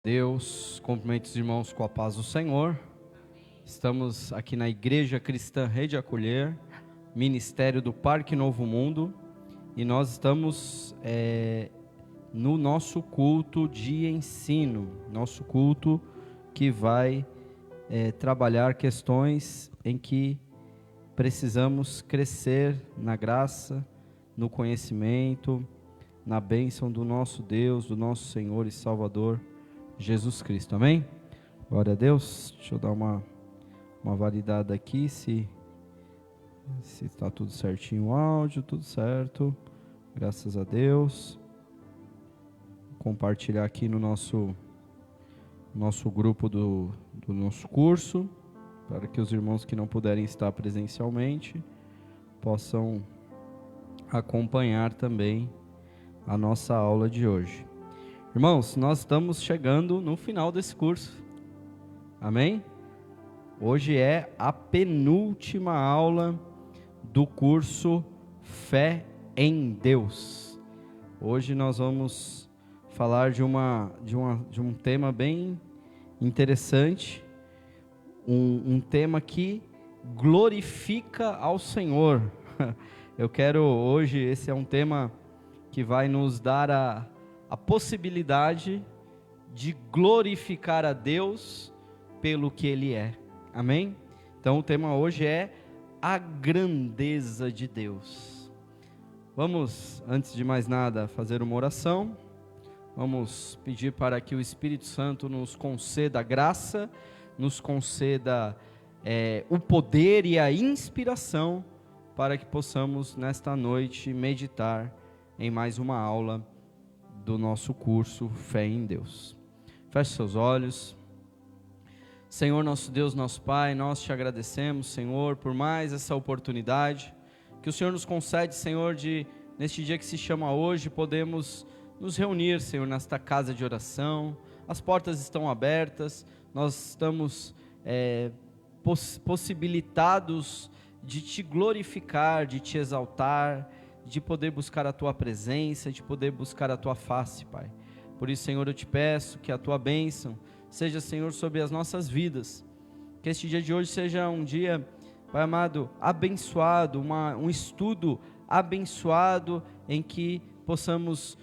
Deus, cumprimento os irmãos com a paz do Senhor. Estamos aqui na Igreja Cristã Rede Acolher, Ministério do Parque Novo Mundo, e nós estamos no nosso culto de ensino, nosso culto que vai trabalhar questões em que precisamos crescer na graça, no conhecimento, na bênção do nosso Deus, do nosso Senhor e Salvador, Jesus Cristo, amém? Glória a Deus. Deixa eu dar uma validada aqui, se está tudo certinho o áudio, tudo certo, graças a Deus. Vou compartilhar aqui no nosso grupo do nosso curso, para que os irmãos que não puderem estar presencialmente possam acompanhar também a nossa aula de hoje. Irmãos, nós estamos chegando no final desse curso, amém? Hoje é a penúltima aula do curso Fé em Deus. Hoje nós vamos falar de um tema bem interessante, um tema que glorifica ao Senhor. Eu quero hoje, esse é um tema que vai nos dar a possibilidade de glorificar a Deus pelo que Ele é, amém? Então o tema hoje é a grandeza de Deus. Vamos, antes de mais nada, fazer uma oração. Vamos pedir para que o Espírito Santo nos conceda graça, nos conceda o poder e a inspiração para que possamos nesta noite meditar em mais uma aula do nosso curso Fé em Deus. Feche seus olhos. Senhor, nosso Deus, nosso Pai, nós te agradecemos, Senhor, por mais essa oportunidade que o Senhor nos concede, Senhor, de neste dia que se chama hoje, podemos nos reunir, Senhor, nesta casa de oração. As portas estão abertas, nós estamos possibilitados de te glorificar, de te exaltar, de poder buscar a tua presença, de poder buscar a tua face, Pai. Por isso, Senhor, eu te peço que a tua bênção seja, Senhor, sobre as nossas vidas, que este dia de hoje seja um dia, Pai amado, abençoado, um estudo abençoado, em que possamos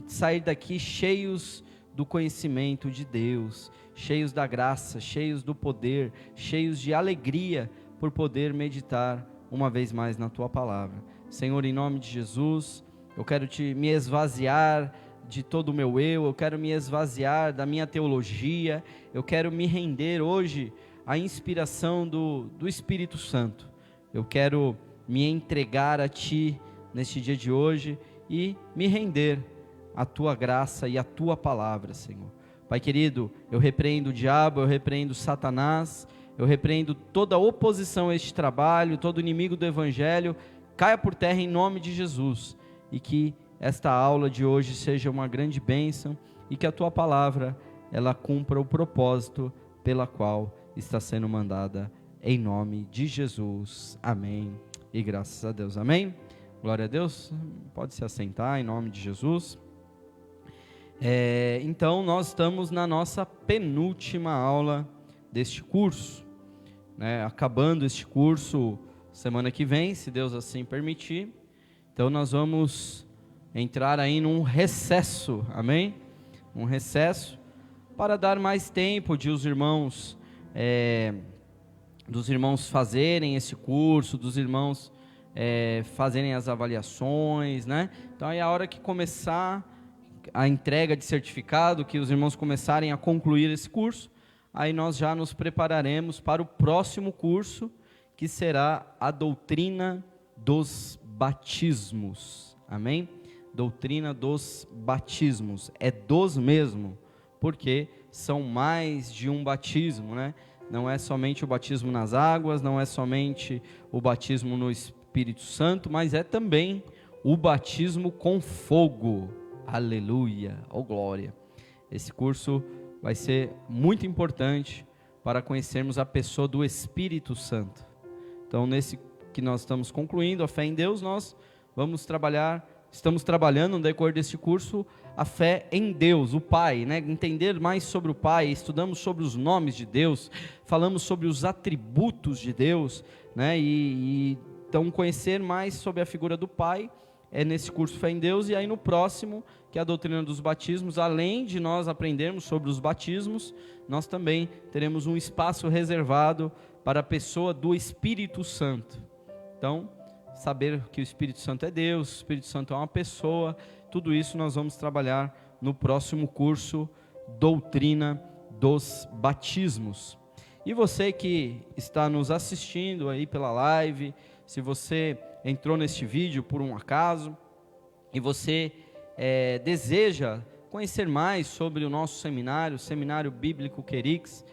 sair daqui cheios do conhecimento de Deus, cheios da graça, cheios do poder, cheios de alegria, por poder meditar uma vez mais na tua palavra. Senhor, em nome de Jesus, eu quero me esvaziar de todo o meu eu quero me esvaziar da minha teologia, eu quero me render hoje à inspiração do Espírito Santo. Eu quero me entregar a Ti neste dia de hoje e me render à Tua graça e à Tua palavra, Senhor. Pai querido, eu repreendo o diabo, eu repreendo Satanás, eu repreendo toda oposição a este trabalho, todo inimigo do Evangelho, caia por terra em nome de Jesus, e que esta aula de hoje seja uma grande bênção, e que a Tua palavra, ela cumpra o propósito pela qual está sendo mandada, em nome de Jesus, amém, e graças a Deus, amém, glória a Deus, pode se assentar em nome de Jesus. Então nós estamos na nossa penúltima aula deste curso, né? Acabando este curso semana que vem, se Deus assim permitir. Então nós vamos entrar aí num recesso, amém? Um recesso para dar mais tempo de os irmãos, dos irmãos fazerem esse curso, dos irmãos fazerem as avaliações, né? Então aí a hora que começar a entrega de certificado, que os irmãos começarem a concluir esse curso, aí nós já nos prepararemos para o próximo curso, que será a doutrina dos batismos, amém? Doutrina dos batismos, é dos mesmo, porque são mais de um batismo, né? Não é somente o batismo nas águas, não é somente o batismo no Espírito Santo, mas é também o batismo com fogo, aleluia, oh glória. Esse curso vai ser muito importante para conhecermos a pessoa do Espírito Santo. Então, nesse que nós estamos concluindo, a fé em Deus, nós estamos trabalhando no decorrer deste curso, a fé em Deus, o Pai, né? Entender mais sobre o Pai, estudamos sobre os nomes de Deus, falamos sobre os atributos de Deus, né? Então conhecer mais sobre a figura do Pai é nesse curso Fé em Deus. E aí no próximo, que é a doutrina dos batismos, além de nós aprendermos sobre os batismos, nós também teremos um espaço reservado para a pessoa do Espírito Santo. Então, saber que o Espírito Santo é Deus, o Espírito Santo é uma pessoa, tudo isso nós vamos trabalhar no próximo curso, Doutrina dos Batismos. E você que está nos assistindo aí pela live, se você entrou neste vídeo por um acaso, e você deseja conhecer mais sobre o nosso seminário, o Seminário Bíblico Querix,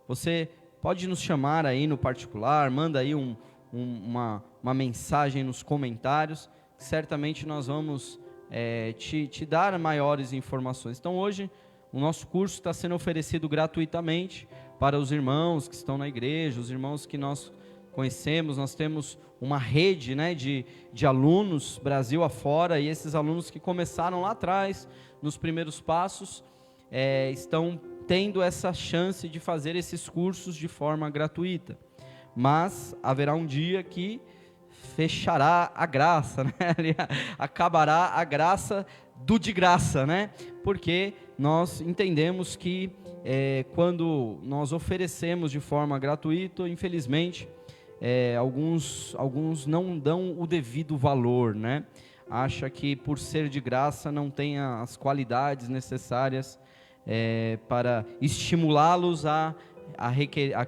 você pode nos chamar aí no particular, manda aí uma mensagem nos comentários, que certamente nós vamos te dar maiores informações. Então hoje o nosso curso está sendo oferecido gratuitamente para os irmãos que estão na igreja, os irmãos que nós conhecemos. Nós temos uma rede, né, de alunos Brasil afora, e esses alunos que começaram lá atrás, nos primeiros passos, estão tendo essa chance de fazer esses cursos de forma gratuita. Mas haverá um dia que fechará a graça, né? Acabará a graça do de graça, né? Porque nós entendemos que quando nós oferecemos de forma gratuita, infelizmente, alguns não dão o devido valor, né? Acha que por ser de graça não tem as qualidades necessárias para estimulá-los a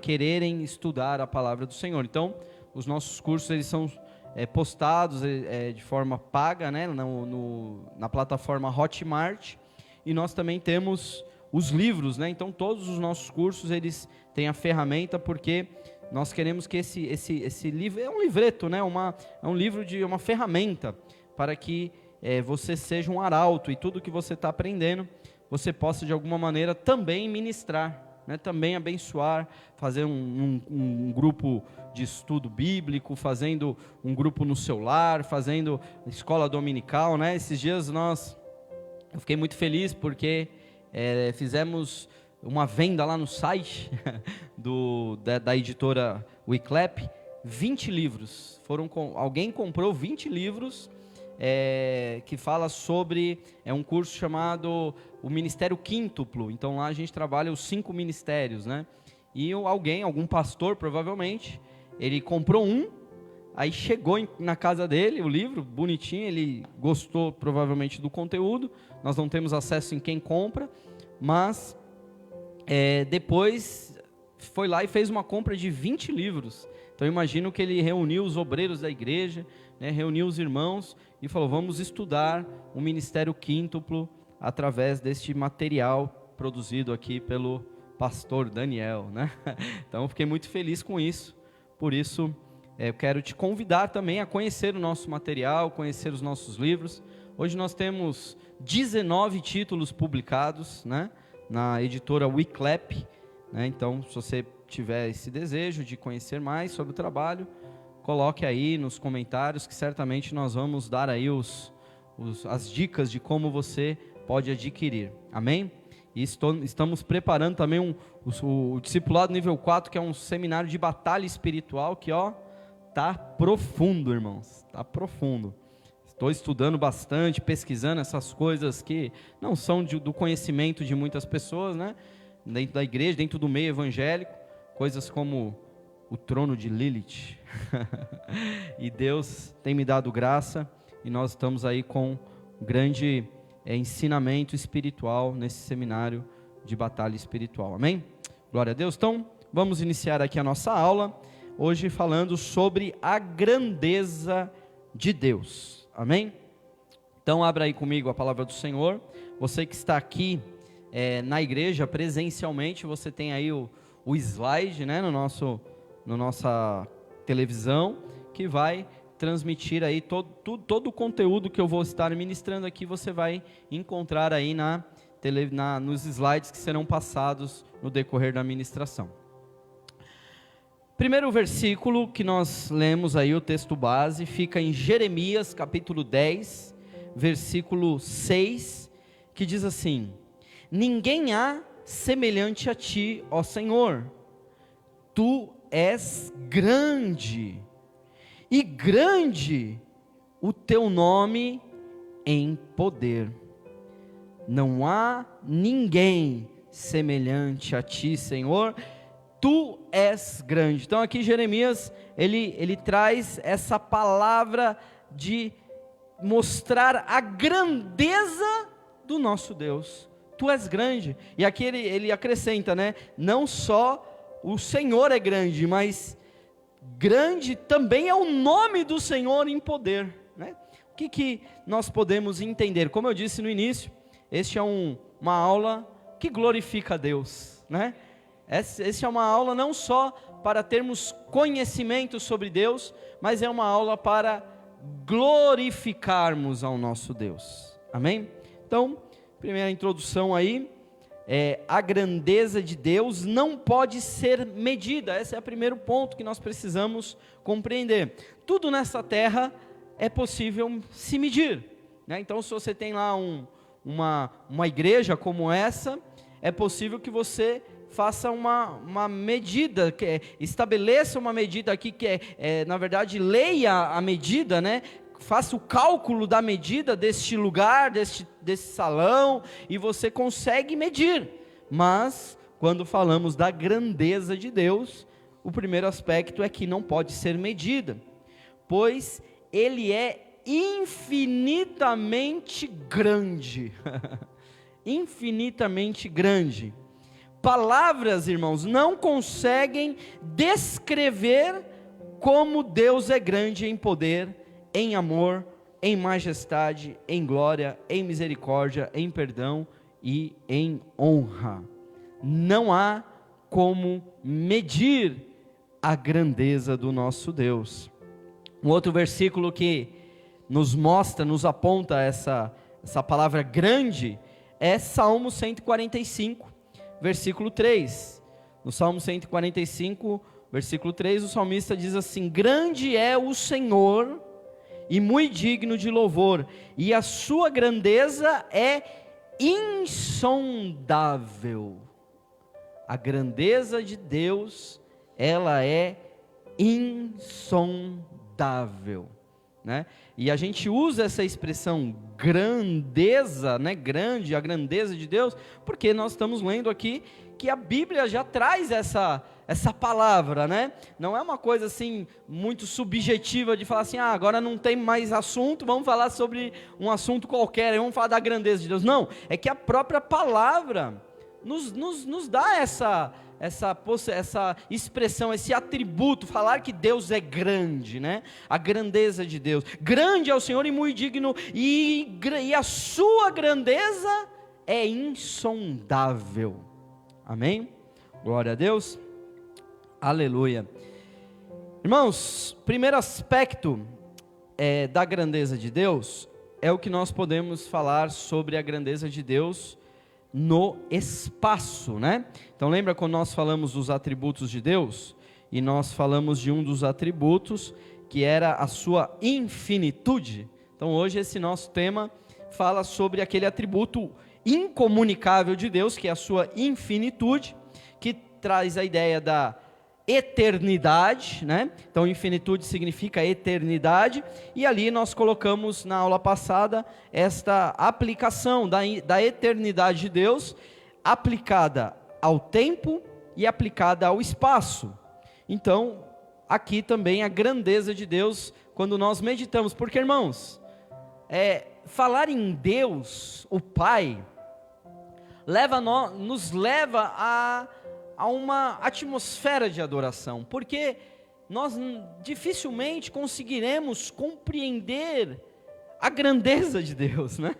quererem estudar a palavra do Senhor. Então, os nossos cursos eles são postados de forma paga, né, na plataforma Hotmart, e nós também temos os livros, né? Então todos os nossos cursos eles têm a ferramenta, porque nós queremos que esse livro é um livreto, né? É um livro de uma ferramenta para que você seja um arauto, e tudo que você está aprendendo você possa de alguma maneira também ministrar, né, também abençoar, fazer um grupo de estudo bíblico, fazendo um grupo no seu lar, fazendo escola dominical, né? Esses dias eu fiquei muito feliz porque fizemos uma venda lá no site da editora Wyclep, 20 livros, alguém comprou 20 livros, que fala sobre, um curso chamado o Ministério Quíntuplo. Então lá a gente trabalha os 5 ministérios, né? E algum pastor provavelmente, ele comprou aí chegou na casa dele o livro, bonitinho, ele gostou provavelmente do conteúdo, nós não temos acesso em quem compra, mas depois foi lá e fez uma compra de 20 livros. Então eu imagino que ele reuniu os obreiros da igreja, né, reuniu os irmãos e falou: vamos estudar o Ministério Quíntuplo através deste material produzido aqui pelo pastor Daniel, né? Então eu fiquei muito feliz com isso. Por isso eu quero te convidar também a conhecer o nosso material, conhecer os nossos livros. Hoje nós temos 19 títulos publicados, né, na editora Wyclep, né? Então, se você tiver esse desejo de conhecer mais sobre o trabalho, coloque aí nos comentários, que certamente nós vamos dar aí as dicas de como você pode adquirir. Amém? E estamos preparando também o Discipulado Nível 4, que é um seminário de batalha espiritual, que tá profundo, irmãos, tá profundo. Estou estudando bastante, pesquisando essas coisas que não são do conhecimento de muitas pessoas, né? Dentro da igreja, dentro do meio evangélico, coisas como o trono de Lilith. E Deus tem me dado graça, e nós estamos aí com grande ensinamento espiritual nesse seminário de batalha espiritual. Amém? Glória a Deus. Então, vamos iniciar aqui a nossa aula, hoje falando sobre a grandeza de Deus. Amém? Então, abra aí comigo a palavra do Senhor. Você que está aqui na igreja presencialmente, você tem aí o slide, né, na nossa televisão, que vai transmitir aí todo o conteúdo que eu vou estar ministrando aqui. Você vai encontrar aí nos slides que serão passados no decorrer da ministração. Primeiro versículo que nós lemos aí, o texto base, fica em Jeremias capítulo 10, versículo 6, que diz assim: ninguém há semelhante a ti, ó Senhor, tu és grande, e grande o teu nome em poder. Não há ninguém semelhante a ti, Senhor, tu és grande. Então aqui Jeremias, ele traz essa palavra de mostrar a grandeza do nosso Deus. Tu és grande. E aqui ele acrescenta, né? Não só o Senhor é grande, mas grande também é o nome do Senhor em poder, né? O que nós podemos entender? Como eu disse no início, este é uma aula que glorifica a Deus, né? Essa é uma aula não só para termos conhecimento sobre Deus, mas é uma aula para glorificarmos ao nosso Deus, amém? Então, primeira introdução aí, a grandeza de Deus não pode ser medida. Esse é o primeiro ponto que nós precisamos compreender. Tudo nessa terra é possível se medir, né? Então, se você tem lá uma igreja como essa, é possível que você faça uma medida, estabeleça uma medida aqui, na verdade, leia a medida, né? Faça o cálculo da medida deste lugar, desse salão, e você consegue medir. Mas, quando falamos da grandeza de Deus, o primeiro aspecto é que não pode ser medida, pois Ele é infinitamente grande. Infinitamente grande. Palavras, irmãos, não conseguem descrever como Deus é grande em poder, em amor, em majestade, em glória, em misericórdia, em perdão e em honra. Não há como medir a grandeza do nosso Deus. Um outro versículo que nos mostra, nos aponta essa palavra grande, é Salmo 145, versículo 3. No Salmo 145, versículo 3, o salmista diz assim: grande é o Senhor e muito digno de louvor, e a sua grandeza é insondável. A grandeza de Deus, ela é insondável, né? E a gente usa essa expressão grandeza, né? Grande, a grandeza de Deus, porque nós estamos lendo aqui que a Bíblia já traz essa palavra, né? Não é uma coisa assim muito subjetiva de falar assim: agora não tem mais assunto, vamos falar sobre um assunto qualquer, vamos falar da grandeza de Deus. Não, é que a própria palavra nos dá essa expressão, esse atributo, falar que Deus é grande, né? A grandeza de Deus. Grande é o Senhor e muito digno, e a sua grandeza é insondável. Amém? Glória a Deus. Aleluia. Irmãos, primeiro aspecto da grandeza de Deus é o que nós podemos falar sobre a grandeza de Deus no espaço, né? Então lembra quando nós falamos dos atributos de Deus? E nós falamos de um dos atributos que era a sua infinitude. Então hoje esse nosso tema fala sobre aquele atributo incomunicável de Deus, que é a sua infinitude, que traz a ideia da eternidade, né? Então infinitude significa eternidade, e ali nós colocamos na aula passada esta aplicação da eternidade de Deus, aplicada ao tempo e aplicada ao espaço. Então aqui também a grandeza de Deus, quando nós meditamos, porque irmãos, falar em Deus, o Pai, nos leva a uma atmosfera de adoração, porque nós dificilmente conseguiremos compreender a grandeza de Deus, né?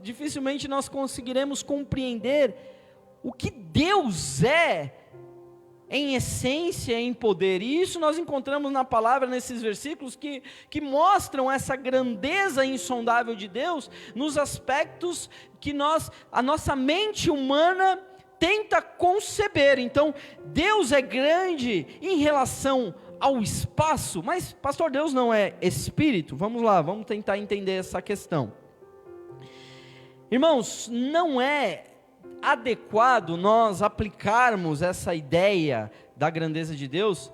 Dificilmente nós conseguiremos compreender o que Deus é em essência, em poder, e isso nós encontramos na palavra, nesses versículos que mostram essa grandeza insondável de Deus, nos aspectos que a nossa mente humana tenta conceber. Então, Deus é grande em relação ao espaço, mas pastor, Deus não é espírito? Vamos lá, vamos tentar entender essa questão. Irmãos, não é adequado nós aplicarmos essa ideia da grandeza de Deus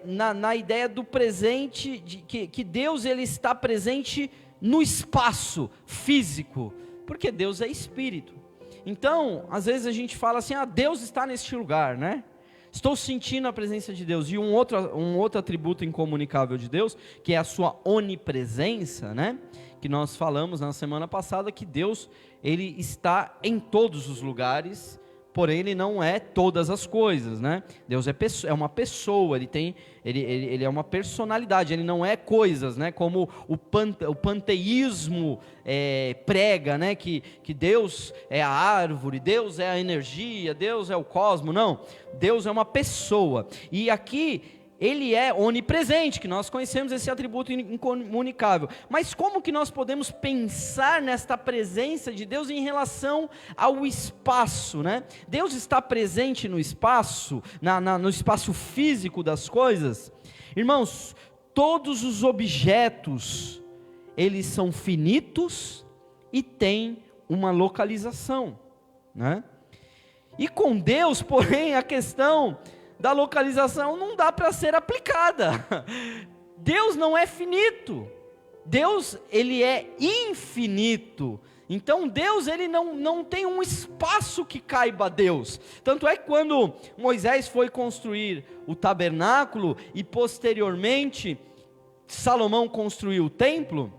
na ideia do presente, que Deus ele está presente no espaço físico, porque Deus é espírito. Então, às vezes a gente fala assim, Deus está neste lugar, né? Estou sentindo a presença de Deus. E um outro atributo incomunicável de Deus, que é a sua onipresença, né? Que nós falamos na semana passada, que Deus, ele está em todos os lugares, porém ele não é todas as coisas, né? Deus é uma pessoa, ele é uma personalidade, ele não é coisas, né? Como o panteísmo prega, né? Que Deus é a árvore, Deus é a energia, Deus é o cosmos. Não, Deus é uma pessoa, e aqui ele é onipresente, que nós conhecemos esse atributo incomunicável. Mas como que nós podemos pensar nesta presença de Deus em relação ao espaço, né? Deus está presente no espaço, no espaço físico das coisas. Irmãos, todos os objetos, eles são finitos e têm uma localização, né? E com Deus, porém, a questão da localização não dá para ser aplicada. Deus não é finito, Deus ele é infinito. Então Deus ele não tem um espaço que caiba a Deus. Tanto é que quando Moisés foi construir o tabernáculo e posteriormente Salomão construiu o templo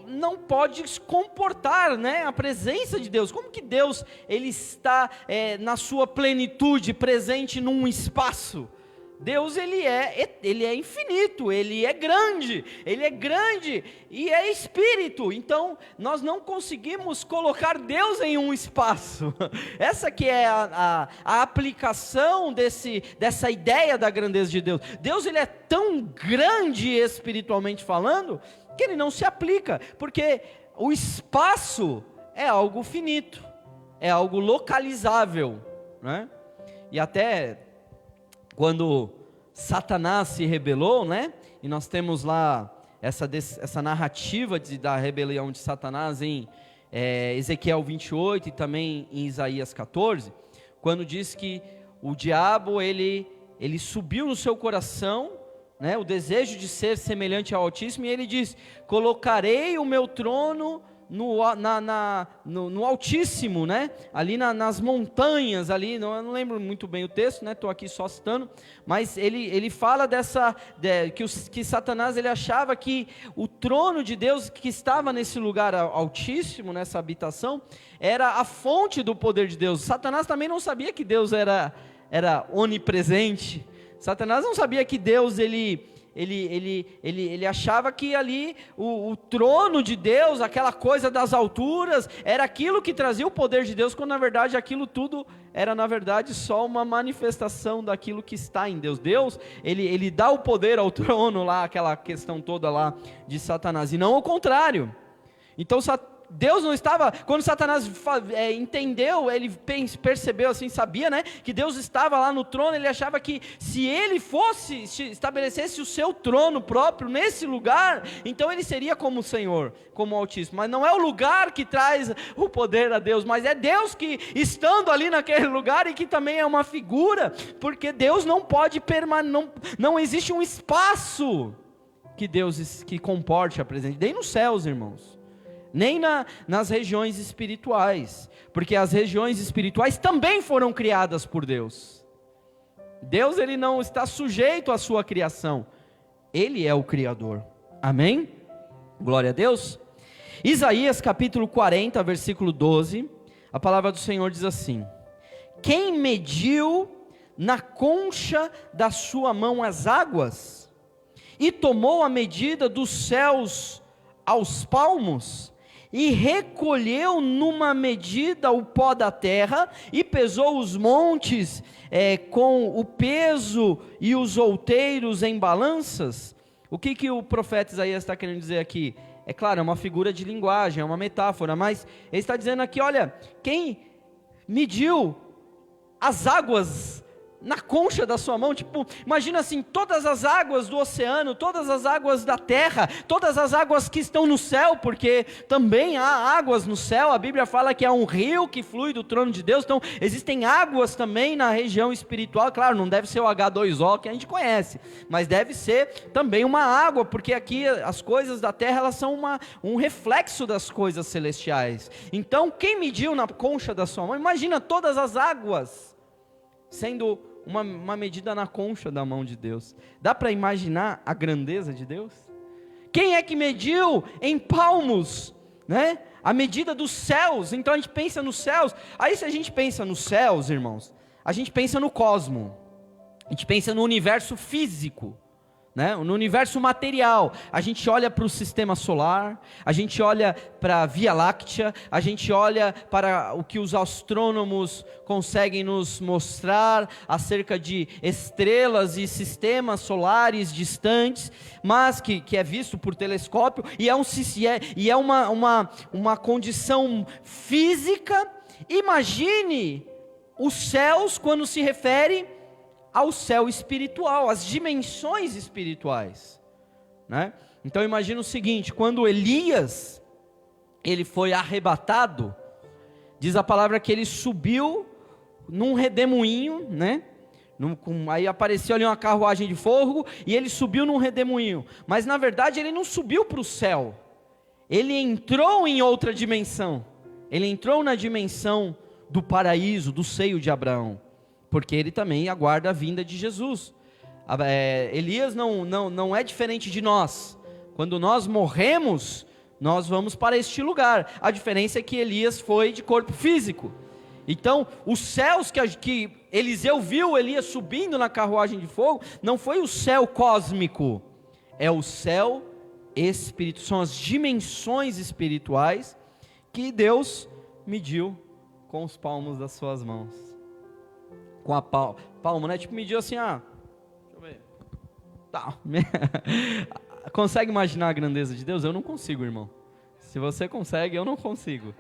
não pode comportar, né, a presença de Deus. Como que Deus ele está na sua plenitude presente num espaço? Deus ele é infinito, ele é grande e é espírito. Então nós não conseguimos colocar Deus em um espaço. Essa que é a aplicação dessa ideia da grandeza de Deus. Deus ele é tão grande espiritualmente falando, que ele não se aplica, porque o espaço é algo finito, é algo localizável, né? E até quando Satanás se rebelou, né? E nós temos lá essa narrativa da rebelião de Satanás em Ezequiel 28 e também em Isaías 14, quando diz que o diabo ele subiu no seu coração, né, o desejo de ser semelhante ao Altíssimo, e ele diz: colocarei o meu trono no Altíssimo, né, ali nas montanhas, ali, eu não lembro muito bem o texto, né, estou aqui só citando, mas ele fala que Satanás ele achava que o trono de Deus que estava nesse lugar altíssimo, nessa habitação, era a fonte do poder de Deus. Satanás também não sabia que Deus era onipresente. Satanás não sabia que Deus, ele achava que ali o trono de Deus, aquela coisa das alturas, era aquilo que trazia o poder de Deus, quando na verdade aquilo tudo era na verdade só uma manifestação daquilo que está em Deus. Deus, ele dá o poder ao trono lá, aquela questão toda lá de Satanás, e não o contrário. Então Deus não estava, quando Satanás entendeu, ele percebeu assim, sabia, né, que Deus estava lá no trono, ele achava que se ele estabelecesse o seu trono próprio nesse lugar, então ele seria como o Senhor, como o Altíssimo. Mas não é o lugar que traz o poder a Deus, mas é Deus que estando ali naquele lugar, e que também é uma figura, porque Deus não pode não existe um espaço que comporte a presença, nem nos céus, irmãos, nem nas regiões espirituais, porque as regiões espirituais também foram criadas por Deus. Deus ele não está sujeito à sua criação, ele é o Criador. Amém? Glória a Deus. Isaías capítulo 40, versículo 12, a palavra do Senhor diz assim: quem mediu na concha da sua mão as águas, e tomou a medida dos céus aos palmos, e recolheu numa medida o pó da terra, e pesou os montes com o peso, e os outeiros em balanças. O que o profeta Isaías está querendo dizer aqui? É claro, é uma figura de linguagem, é uma metáfora, mas ele está dizendo aqui, olha, quem mediu as águas na concha da sua mão, tipo, imagina assim, todas as águas do oceano, todas as águas da terra, todas as águas que estão no céu, porque também há águas no céu, a Bíblia fala que há um rio que flui do trono de Deus, então existem águas também na região espiritual, claro, não deve ser o H2O que a gente conhece, mas deve ser também uma água, porque aqui as coisas da terra, elas são um reflexo das coisas celestiais. Então, quem mediu na concha da sua mão, imagina todas as águas, sendo uma medida na concha da mão de Deus. Dá para imaginar a grandeza de Deus? Quem é que mediu em palmos, né? A medida dos céus. Então a gente pensa nos céus. Aí se a gente pensa nos céus, irmãos, a gente pensa no cosmo. A gente pensa no universo físico, né? No universo material. A gente olha para o sistema solar, a gente olha para a Via Láctea, a gente olha para o que os astrônomos conseguem nos mostrar acerca de estrelas e sistemas solares distantes, mas que é visto por telescópio, e é uma condição física. Imagine os céus quando se refere ao céu espiritual, às dimensões espirituais, né? Então imagina o seguinte, quando Elias, ele foi arrebatado, diz a palavra que ele subiu num redemoinho, né? Aí apareceu ali uma carruagem de fogo, e ele subiu num redemoinho, mas na verdade ele não subiu para o céu, ele entrou em outra dimensão, ele entrou na dimensão do paraíso, do seio de Abraão, porque ele também aguarda a vinda de Jesus. Elias não é diferente de nós. Quando nós morremos, nós vamos para este lugar. A diferença é que Elias foi de corpo físico. Então, os céus que Eliseu viu Elias subindo na carruagem de fogo, não foi o céu cósmico, é o céu espiritual, são as dimensões espirituais que Deus mediu com os palmos das suas mãos. Com a palma, né? Tipo, mediu assim, deixa eu ver. Tá. Consegue imaginar a grandeza de Deus? Eu não consigo, irmão. Se você consegue, eu não consigo.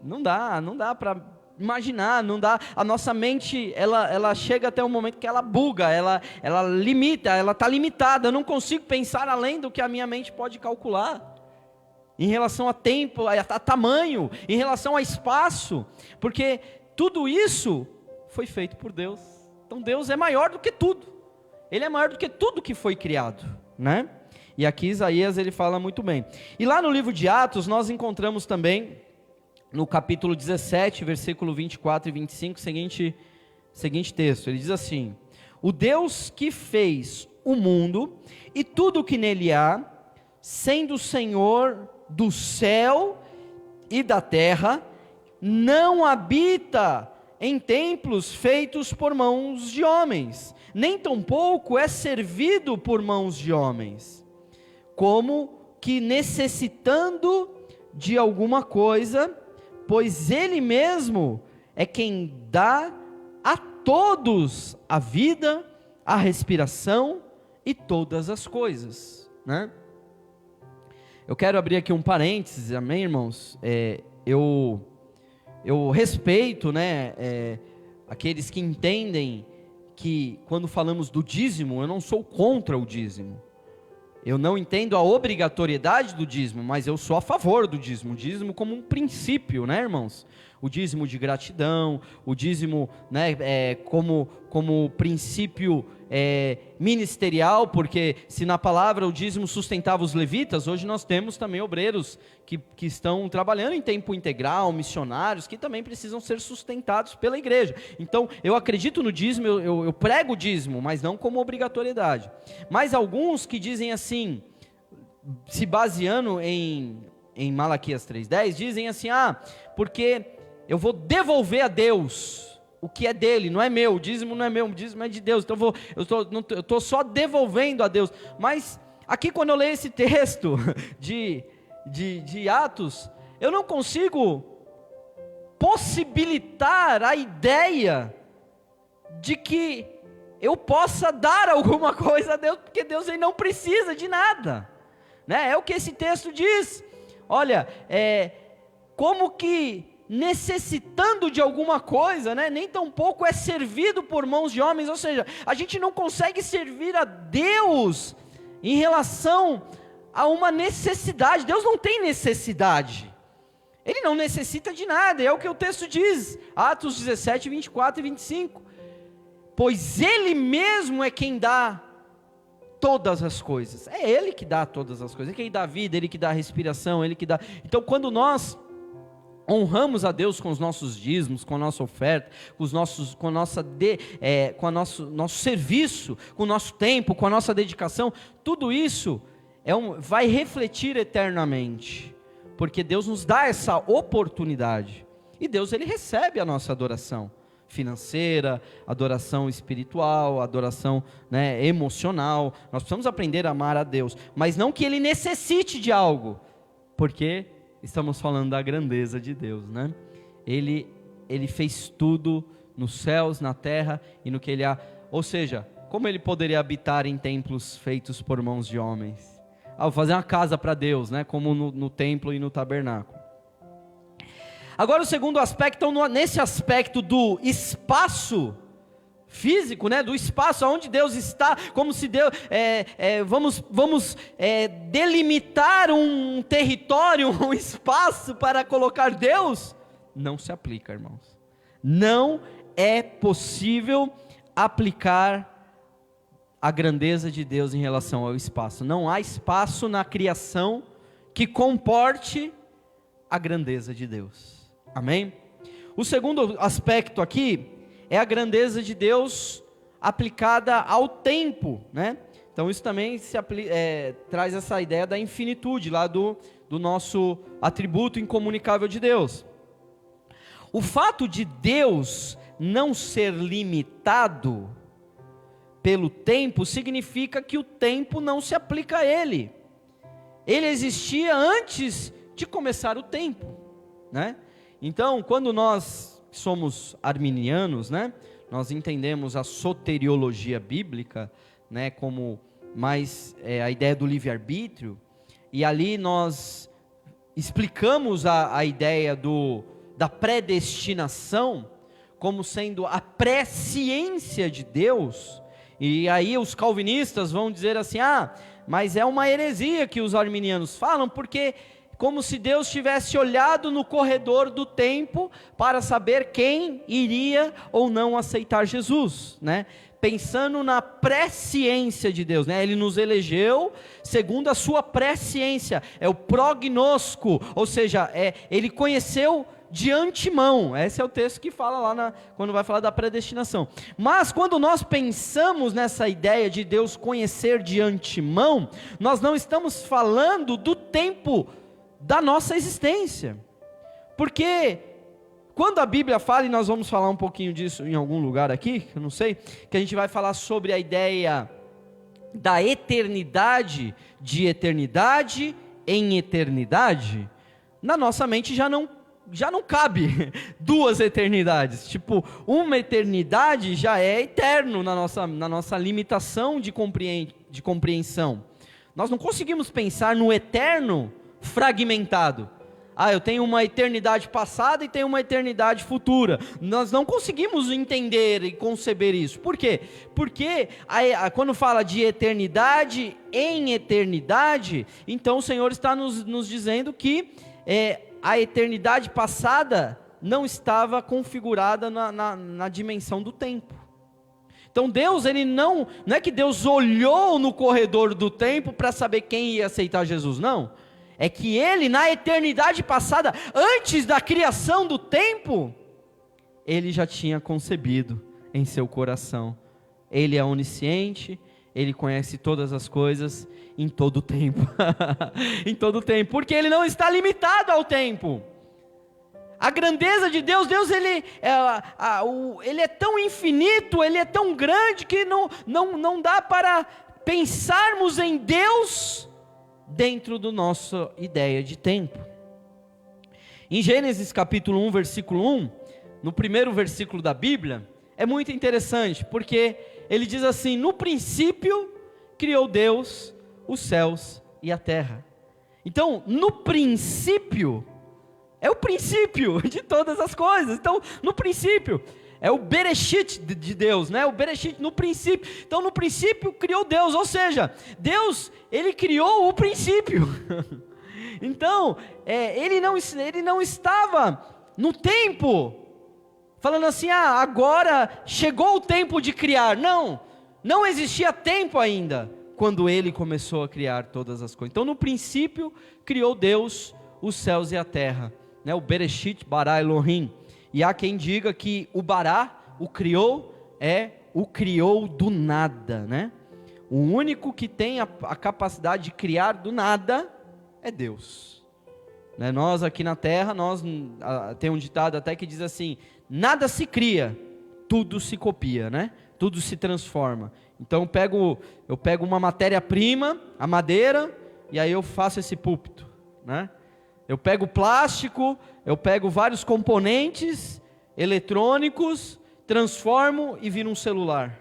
Não dá para imaginar, não dá. A nossa mente, ela chega até um momento que ela buga, ela limita, ela está limitada. Eu não consigo pensar além do que a minha mente pode calcular. Em relação a tempo, a tamanho, em relação a espaço, porque tudo isso foi feito por Deus. Então Deus é maior do que tudo. Ele é maior do que tudo que foi criado, né? E aqui Isaías ele fala muito bem. E lá no livro de Atos nós encontramos também, no capítulo 17, versículo 24 e 25, seguinte texto. Ele diz assim: o Deus que fez o mundo e tudo o que nele há, sendo o Senhor do céu e da terra, não habita em templos feitos por mãos de homens, nem tampouco é servido por mãos de homens, como que necessitando de alguma coisa, pois Ele mesmo é quem dá a todos a vida, a respiração e todas as coisas, né? Eu quero abrir aqui um parênteses, amém, irmãos? Eu respeito, né, aqueles que entendem que quando falamos do dízimo, eu não sou contra o dízimo. Eu não entendo a obrigatoriedade do dízimo, mas eu sou a favor do dízimo. O dízimo como um princípio, né, irmãos? O dízimo de gratidão, o dízimo, né, como princípio ministerial, porque se na palavra o dízimo sustentava os levitas, hoje nós temos também obreiros que estão trabalhando em tempo integral, missionários, que também precisam ser sustentados pela igreja. Então, eu acredito no dízimo, eu prego o dízimo, mas não como obrigatoriedade. Mas alguns que dizem assim, se baseando em Malaquias 3,10, dizem assim, porque eu vou devolver a Deus o que é dele, não é meu, o dízimo não é meu, o dízimo é de Deus, então eu estou só devolvendo a Deus. Mas aqui quando eu leio esse texto de Atos, eu não consigo possibilitar a ideia de que eu possa dar alguma coisa a Deus, porque Deus ele não precisa de nada, né? É o que esse texto diz. Olha, como que necessitando de alguma coisa, né? Nem tampouco é servido por mãos de homens, ou seja, a gente não consegue servir a Deus em relação a uma necessidade. Deus não tem necessidade, Ele não necessita de nada, é o que o texto diz, Atos 17, 24 e 25, pois Ele mesmo é quem dá todas as coisas, é Ele que dá todas as coisas, Ele que dá vida, Ele que dá respiração, Ele que dá. Então quando nós honramos a Deus com os nossos dízimos, com a nossa oferta, com nosso serviço, com o nosso tempo, com a nossa dedicação, tudo isso vai refletir eternamente, porque Deus nos dá essa oportunidade, e Deus Ele recebe a nossa adoração financeira, adoração espiritual, adoração, né, emocional. Nós precisamos aprender a amar a Deus, mas não que Ele necessite de algo, porque estamos falando da grandeza de Deus, né? Ele fez tudo nos céus, na terra e no que Ele há. Ou seja, como Ele poderia habitar em templos feitos por mãos de homens? Vou fazer uma casa para Deus, né? Como no templo e no tabernáculo. Agora o segundo aspecto, então, nesse aspecto do espaço físico, né, do espaço onde Deus está, como se Deus, vamos delimitar um território, um espaço para colocar Deus, não se aplica, irmãos. Não é possível aplicar a grandeza de Deus em relação ao espaço. Não há espaço na criação que comporte a grandeza de Deus. Amém? O segundo aspecto aqui é a grandeza de Deus aplicada ao tempo, né? Então isso também traz essa ideia da infinitude lá do nosso atributo incomunicável de Deus. O fato de Deus não ser limitado pelo tempo significa que o tempo não se aplica a Ele. Ele existia antes de começar o tempo, né? Então, quando nós somos arminianos, né, nós entendemos a soteriologia bíblica, né, como mais a ideia do livre-arbítrio, e ali nós explicamos a ideia da predestinação como sendo a presciência de Deus. E aí os calvinistas vão dizer assim, mas é uma heresia que os arminianos falam, porque como se Deus tivesse olhado no corredor do tempo para saber quem iria ou não aceitar Jesus, né? Pensando na presciência de Deus, né? Ele nos elegeu segundo a sua presciência, é o prognosco, ou seja, Ele conheceu de antemão. Esse é o texto que fala lá quando vai falar da predestinação. Mas quando nós pensamos nessa ideia de Deus conhecer de antemão, nós não estamos falando do tempo da nossa existência, porque quando a Bíblia fala, e nós vamos falar um pouquinho disso em algum lugar aqui, eu não sei, que a gente vai falar sobre a ideia da eternidade, de eternidade em eternidade, na nossa mente já não cabe duas eternidades, tipo, uma eternidade já é eterno na nossa limitação de compreensão, nós não conseguimos pensar no eterno fragmentado. Eu tenho uma eternidade passada e tenho uma eternidade futura. Nós não conseguimos entender e conceber isso. Por quê? Porque quando fala de eternidade em eternidade, então o Senhor está nos dizendo que a eternidade passada não estava configurada na dimensão do tempo. Então Deus, Ele não é que Deus olhou no corredor do tempo para saber quem ia aceitar Jesus, não. É que Ele, na eternidade passada, antes da criação do tempo, Ele já tinha concebido em seu coração. Ele é onisciente, Ele conhece todas as coisas em todo o tempo. Em todo o tempo, porque Ele não está limitado ao tempo. A grandeza de Deus, Ele é tão infinito, Ele é tão grande que não dá para pensarmos em Deus dentro da nossa ideia de tempo. Em Gênesis capítulo 1, versículo 1, no primeiro versículo da Bíblia, é muito interessante, porque ele diz assim: no princípio criou Deus os céus e a terra. Então, no princípio, é o princípio de todas as coisas. Então, no princípio, é o Bereshit de Deus, né? O Bereshit no princípio. Então, no princípio criou Deus, ou seja, Deus, Ele criou o princípio. Então, ele não estava no tempo, falando assim, agora chegou o tempo de criar. Não existia tempo ainda, quando Ele começou a criar todas as coisas. Então, no princípio, criou Deus os céus e a terra, né? O Bereshit, Bará, Elohim. E há quem diga que o Bará, o criou, o criou do nada, né? O único que tem a capacidade de criar do nada é Deus, né? Nós aqui na terra, tem um ditado até que diz assim, nada se cria, tudo se copia, né? Tudo se transforma. Então eu pego uma matéria-prima, a madeira, e aí eu faço esse púlpito, né? Eu pego plástico, eu pego vários componentes eletrônicos, transformo e viro um celular.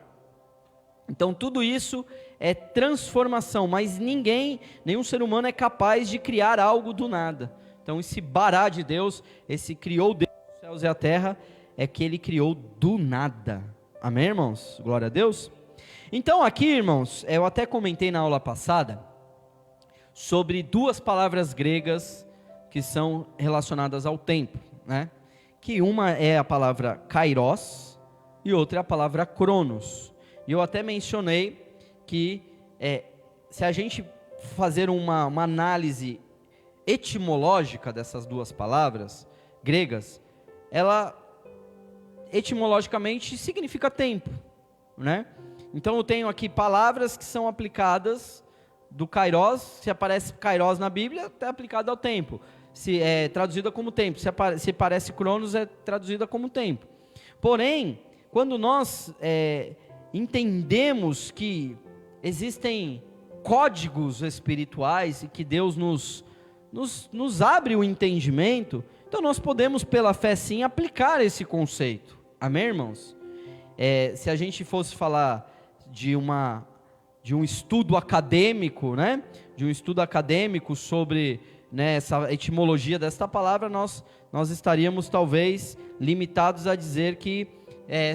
Então tudo isso é transformação, mas nenhum ser humano é capaz de criar algo do nada. Então esse Bará de Deus, esse criou Deus, os céus e a terra, é que Ele criou do nada. Amém, irmãos? Glória a Deus. Então aqui, irmãos, eu até comentei na aula passada sobre duas palavras gregas que são relacionadas ao tempo, né? Que uma é a palavra kairos e outra é a palavra cronos. E eu até mencionei que se a gente fazer uma análise etimológica dessas duas palavras gregas, ela etimologicamente significa tempo, né? Então eu tenho aqui palavras que são aplicadas do kairos, se aparece kairos na Bíblia, é aplicado ao tempo. Se é traduzida como tempo, se aparece cronos, é traduzida como tempo. Porém, quando nós entendemos que existem códigos espirituais e que Deus nos abre o entendimento, então nós podemos pela fé sim aplicar esse conceito. Amém, irmãos? Se a gente fosse falar de um estudo acadêmico, né? De um estudo acadêmico sobre, né, essa etimologia desta palavra, nós estaríamos talvez limitados a dizer que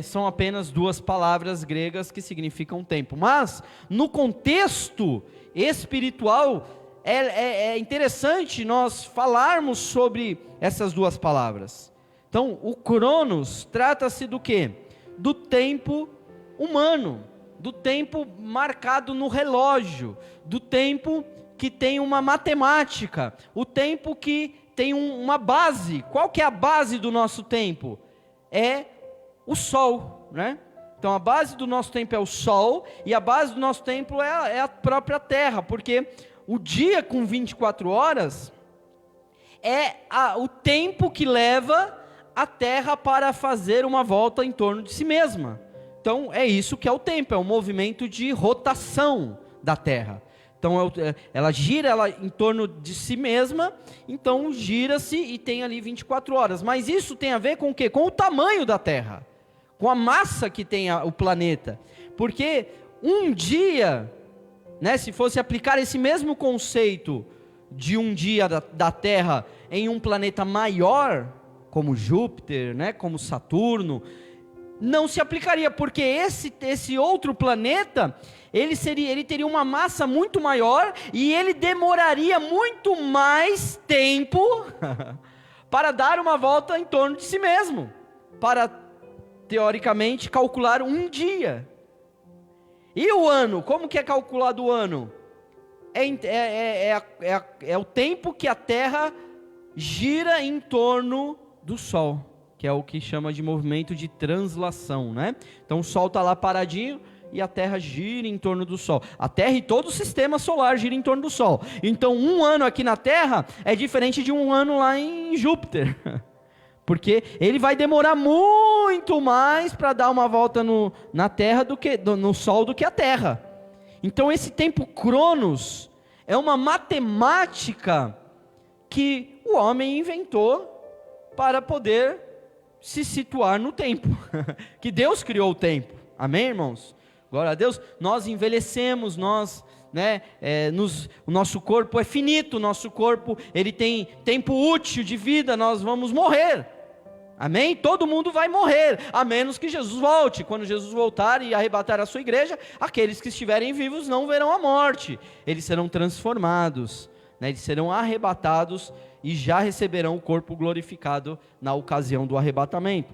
são apenas duas palavras gregas que significam tempo. Mas no contexto espiritual é interessante nós falarmos sobre essas duas palavras. Então o cronos trata-se do quê? Do tempo humano, do tempo marcado no relógio, do tempo que tem uma matemática, o tempo que tem uma base. Qual que é a base do nosso tempo? É o Sol, né? Então a base do nosso tempo é o Sol, e a base do nosso tempo é a própria Terra, porque o dia com 24 horas é o tempo que leva a Terra para fazer uma volta em torno de si mesma. Então é isso que é o tempo, é um movimento de rotação da Terra. Então ela gira em torno de si mesma, então gira-se e tem ali 24 horas. Mas isso tem a ver com o quê? Com o tamanho da Terra, com a massa que tem o planeta. Porque um dia, né, se fosse aplicar esse mesmo conceito de um dia da Terra em um planeta maior, como Júpiter, né, como Saturno, não se aplicaria, porque esse outro planeta, ele teria uma massa muito maior, e ele demoraria muito mais tempo para dar uma volta em torno de si mesmo, para, teoricamente, calcular um dia. E o ano, como que é calculado o ano? É o tempo que a Terra gira em torno do Sol, que é o que chama de movimento de translação, né? Então o Sol está lá paradinho e a Terra gira em torno do Sol. A Terra e todo o sistema solar gira em torno do Sol. Então um ano aqui na Terra é diferente de um ano lá em Júpiter, porque ele vai demorar muito mais para dar uma volta na Terra no Sol do que a Terra. Então esse tempo cronos é uma matemática que o homem inventou para poder se situar no tempo, que Deus criou o tempo. Amém, irmãos? Glória a Deus. Nós envelhecemos, nós né, o nosso corpo é finito, o nosso corpo ele tem tempo útil de vida, nós vamos morrer. Amém? Todo mundo vai morrer, a menos que Jesus volte. Quando Jesus voltar e arrebatar a sua igreja, aqueles que estiverem vivos não verão a morte, eles serão transformados, né? Eles serão arrebatados e já receberão o corpo glorificado na ocasião do arrebatamento.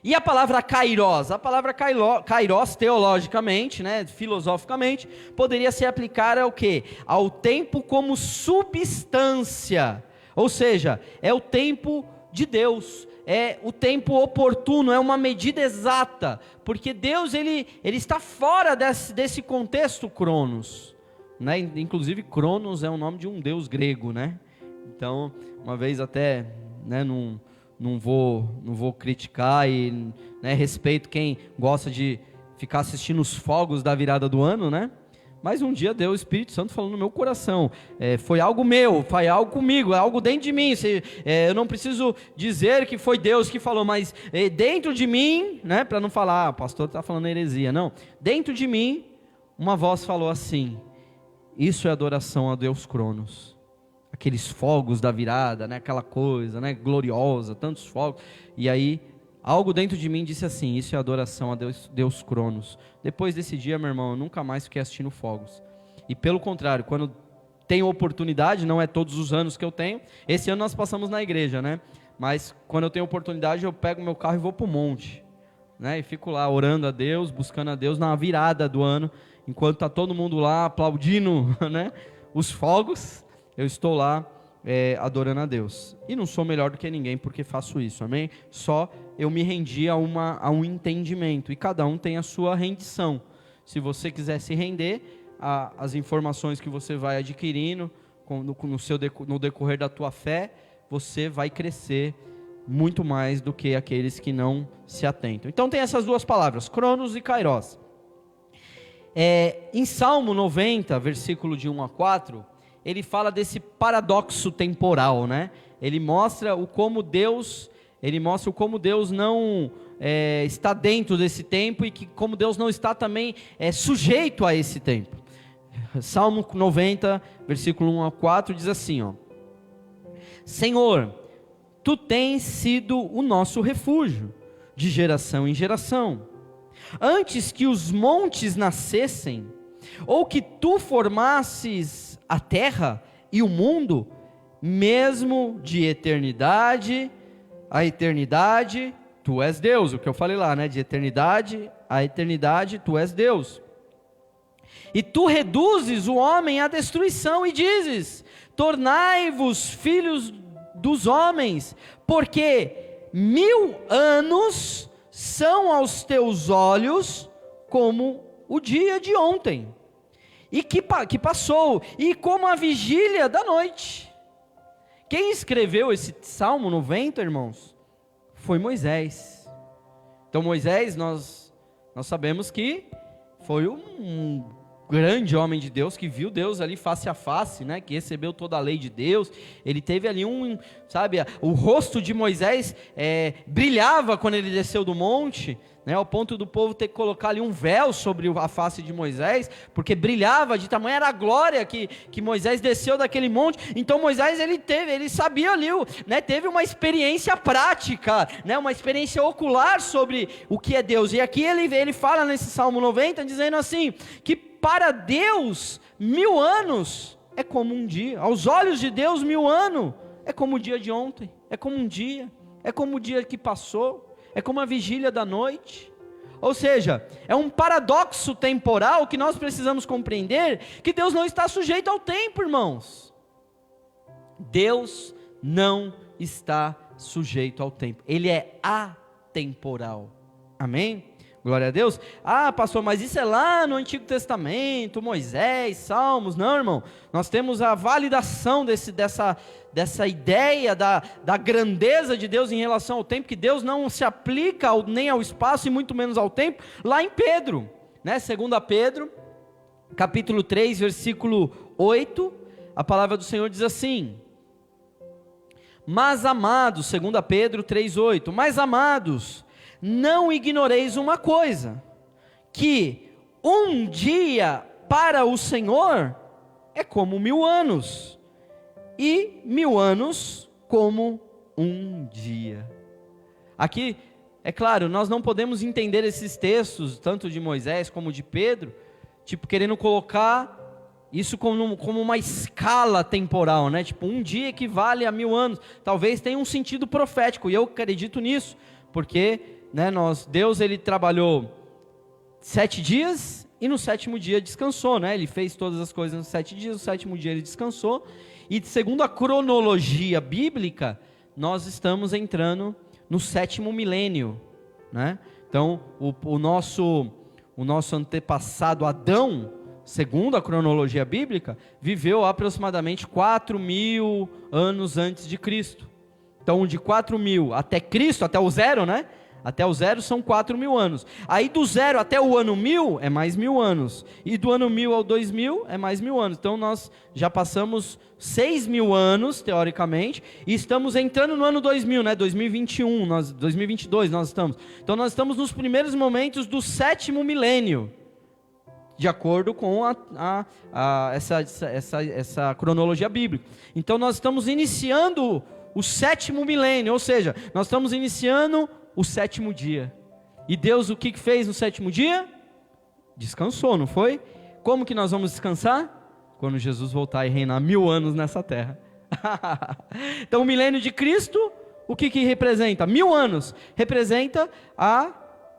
E a palavra kairos? A palavra kairos, teologicamente, né, filosoficamente, poderia se aplicar ao quê? Ao tempo como substância, ou seja, é o tempo de Deus, é o tempo oportuno, é uma medida exata, porque Deus ele está fora desse contexto cronos, né? Inclusive Cronos é o nome de um deus grego, né? Então, uma vez até, né, não vou criticar e, né, respeito quem gosta de ficar assistindo os fogos da virada do ano, né? Mas um dia Deus, o Espírito Santo falou no meu coração, foi algo meu, foi algo comigo, é algo dentro de mim, eu não preciso dizer que foi Deus que falou, mas dentro de mim, né, para não falar, o pastor está falando heresia, não, dentro de mim, uma voz falou assim, isso é adoração a Deus Cronos, aqueles fogos da virada, né, aquela coisa, né, gloriosa, tantos fogos, e aí, algo dentro de mim disse assim, isso é adoração a Deus Cronos. Depois desse dia, meu irmão, eu nunca mais fiquei assistindo fogos. E pelo contrário, quando tenho oportunidade, não é todos os anos que eu tenho, esse ano nós passamos na igreja, né? Mas quando eu tenho oportunidade, eu pego meu carro e vou para o monte, né? E fico lá orando a Deus, buscando a Deus na virada do ano, enquanto está todo mundo lá aplaudindo, né, os fogos, eu estou lá adorando a Deus. E não sou melhor do que ninguém porque faço isso, amém? Só eu me rendi a um entendimento, e cada um tem a sua rendição. Se você quiser se render, as informações que você vai adquirindo no decorrer da tua fé, você vai crescer muito mais do que aqueles que não se atentam. Então tem essas duas palavras, Cronos e Kairos. Em Salmo 90, versículo de 1 a 4, ele fala desse paradoxo temporal, né? Ele mostra como Deus não está dentro desse tempo, e que como Deus não está também sujeito a esse tempo. Salmo 90, versículo 1 a 4, diz assim, ó: Senhor, Tu tens sido o nosso refúgio, de geração em geração. Antes que os montes nascessem, ou que Tu formasses a terra e o mundo, mesmo de eternidade a eternidade, Tu és Deus. O que eu falei lá, né? De eternidade a eternidade, Tu és Deus. E Tu reduzes o homem à destruição e dizes, tornai-vos filhos dos homens, porque 1000 anos são aos Teus olhos como o dia de ontem, e que passou, e como a vigília da noite. Quem escreveu esse Salmo 90, irmãos, foi Moisés. Então Moisés, nós sabemos que foi um grande homem de Deus, que viu Deus ali face a face, né, que recebeu toda a lei de Deus. Ele teve ali o rosto de Moisés brilhava quando ele desceu do monte, né, ao ponto do povo ter que colocar ali um véu sobre a face de Moisés, porque brilhava, de tamanha era a glória que Moisés desceu daquele monte. Então Moisés ele sabia ali, né, teve uma experiência prática, né, uma experiência ocular sobre o que é Deus. E aqui ele fala nesse Salmo 90, dizendo assim, que para Deus 1000 anos é como um dia, aos olhos de Deus 1000 anos é como o dia de ontem, é como um dia, é como o dia que passou, é como a vigília da noite. Ou seja, é um paradoxo temporal que nós precisamos compreender, que Deus não está sujeito ao tempo, irmãos. Deus não está sujeito ao tempo, Ele é atemporal, amém? Glória a Deus. Ah, pastor, mas isso é lá no Antigo Testamento, Moisés, Salmos. Não, irmão, nós temos a validação dessa ideia da grandeza de Deus em relação ao tempo, que Deus não se aplica nem ao espaço e muito menos ao tempo, lá em Pedro, né? 2 Pedro, capítulo 3, versículo 8, a palavra do Senhor diz assim: mas amados, 2 Pedro 3, 8, mas amados, não ignoreis uma coisa, que um dia para o Senhor é como 1000 anos, e 1000 anos como um dia. Aqui, é claro, nós não podemos entender esses textos, tanto de Moisés como de Pedro, tipo, querendo colocar isso como uma escala temporal, né? Tipo, um dia equivale a 1000 anos. Talvez tenha um sentido profético, e eu acredito nisso, porque, né, Deus ele trabalhou 7 dias, e no 7º dia descansou, né? Ele fez todas as coisas nos 7 dias, no 7º dia ele descansou, e segundo a cronologia bíblica, nós estamos entrando no 7º milênio, né? Então, o nosso antepassado Adão, segundo a cronologia bíblica, viveu aproximadamente 4000 anos antes de Cristo. Então, de 4000 até Cristo, até o zero, né? Até o zero são 4000 anos. Aí do zero até o ano 1000 é mais 1000 anos. E do ano 1000 ao 2000 é mais 1000 anos. Então nós já passamos 6000 anos, teoricamente, e estamos entrando no ano 2000, né? 2021, 2022 nós estamos. Então nós estamos nos primeiros momentos do 7º milênio, de acordo com essa cronologia bíblica. Então nós estamos iniciando o 7º milênio, ou seja, nós estamos iniciando o 7º dia. E Deus o que fez no 7º dia? Descansou, não foi? Como que nós vamos descansar? Quando Jesus voltar e reinar 1000 anos nessa terra. Então o milênio de Cristo, o que representa? 1000 anos, representa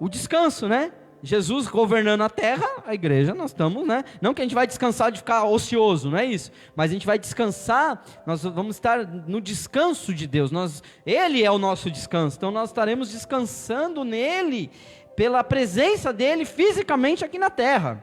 o descanso, né? Jesus governando a terra, a igreja, nós estamos, né? Não que a gente vai descansar de ficar ocioso, não é isso, mas a gente vai descansar, nós vamos estar no descanso de Deus, Ele é o nosso descanso, então nós estaremos descansando nele, pela presença dele fisicamente aqui na terra.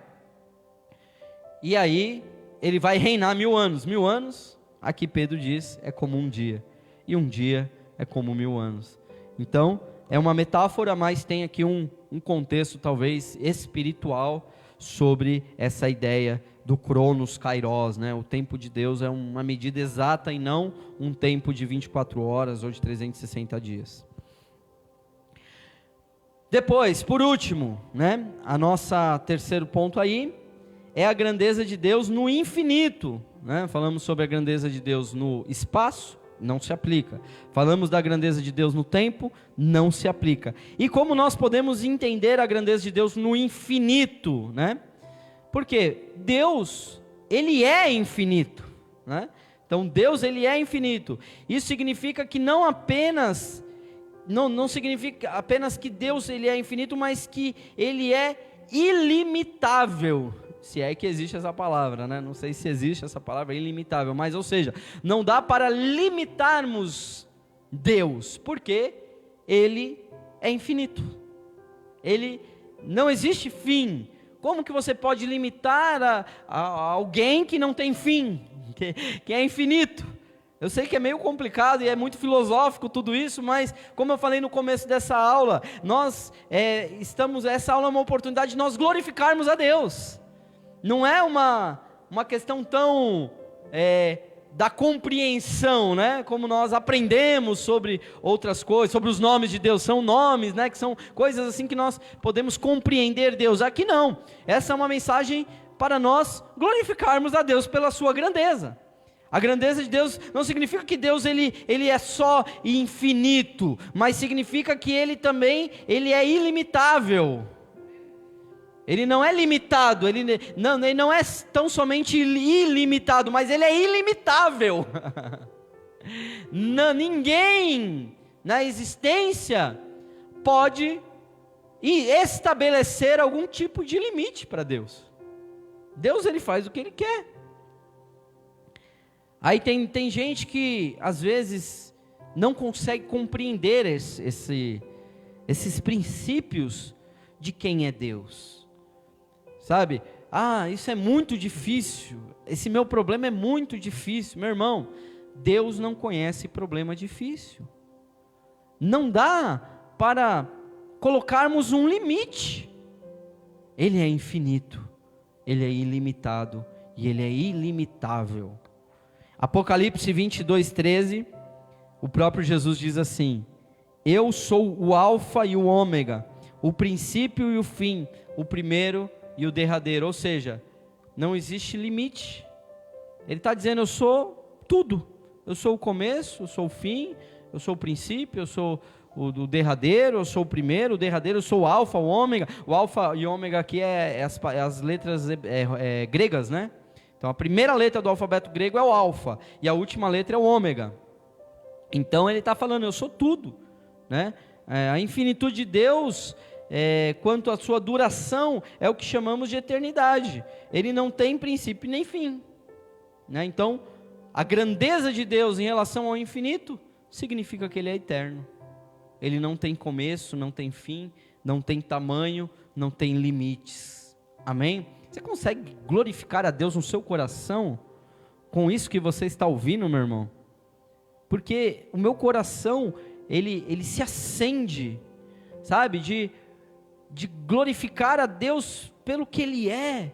E aí, ele vai reinar 1000 anos, 1000 anos, aqui Pedro diz, é como um dia, e um dia é como 1000 anos. Então, é uma metáfora, mas tem aqui um contexto talvez espiritual sobre essa ideia do Cronos Kairos, né? O tempo de Deus é uma medida exata e não um tempo de 24 horas ou de 360 dias. Depois, por último, né? A nossa terceiro ponto aí é a grandeza de Deus no infinito, né? Falamos sobre a grandeza de Deus no espaço, não se aplica. Falamos da grandeza de Deus no tempo, não se aplica. E como nós podemos entender a grandeza de Deus no infinito, né? Porque Deus, Ele é infinito, né? Então Deus, Ele é infinito. Isso significa que não significa apenas que Deus, Ele é infinito, mas que Ele é ilimitável. Se é que existe essa palavra, né? Não sei se existe essa palavra, ilimitável, mas ou seja, não dá para limitarmos Deus, porque Ele é infinito. Ele não existe fim. Como que você pode limitar a alguém que não tem fim, que é infinito? Eu sei que é meio complicado e é muito filosófico tudo isso, mas como eu falei no começo dessa aula, essa aula é uma oportunidade de nós glorificarmos a Deus. Não é uma questão tão da compreensão, né? Como nós aprendemos sobre outras coisas, sobre os nomes de Deus, são nomes, né? Que são coisas assim que nós podemos compreender Deus. Aqui não, essa é uma mensagem para nós glorificarmos a Deus pela sua grandeza. A grandeza de Deus não significa que Deus ele é só infinito, mas significa que Ele é ilimitável. Ele não é limitado, ele não é tão somente ilimitado, mas Ele é ilimitável. Ninguém na existência pode estabelecer algum tipo de limite para Deus. Deus, Ele faz o que Ele quer. Aí tem gente que às vezes não consegue compreender esses princípios de quem é Deus. Sabe? Isso é muito difícil, esse meu problema é muito difícil. Meu irmão, Deus não conhece problema difícil. Não dá para colocarmos um limite. Ele é infinito, Ele é ilimitado e Ele é ilimitável. Apocalipse 22:13, o próprio Jesus diz assim: eu sou o alfa e o ômega, o princípio e o fim, o primeiro e o derradeiro. Ou seja, não existe limite. Ele está dizendo, eu sou tudo. Eu sou o começo, eu sou o fim, eu sou o princípio, eu sou o derradeiro, eu sou o primeiro, o derradeiro, eu sou o alfa, o ômega. O alfa e ômega aqui é as letras gregas, né? Então a primeira letra do alfabeto grego é o alfa, e a última letra é o ômega. Então ele está falando, eu sou tudo, né? A infinitude de Deus, quanto à sua duração, é o que chamamos de eternidade. Ele não tem princípio nem fim, né? Então, a grandeza de Deus em relação ao infinito, significa que Ele é eterno. Ele não tem começo, não tem fim, não tem tamanho, não tem limites. Amém? Você consegue glorificar a Deus no seu coração, com isso que você está ouvindo, meu irmão? Porque o meu coração, ele se acende, sabe, de glorificar a Deus pelo que Ele é,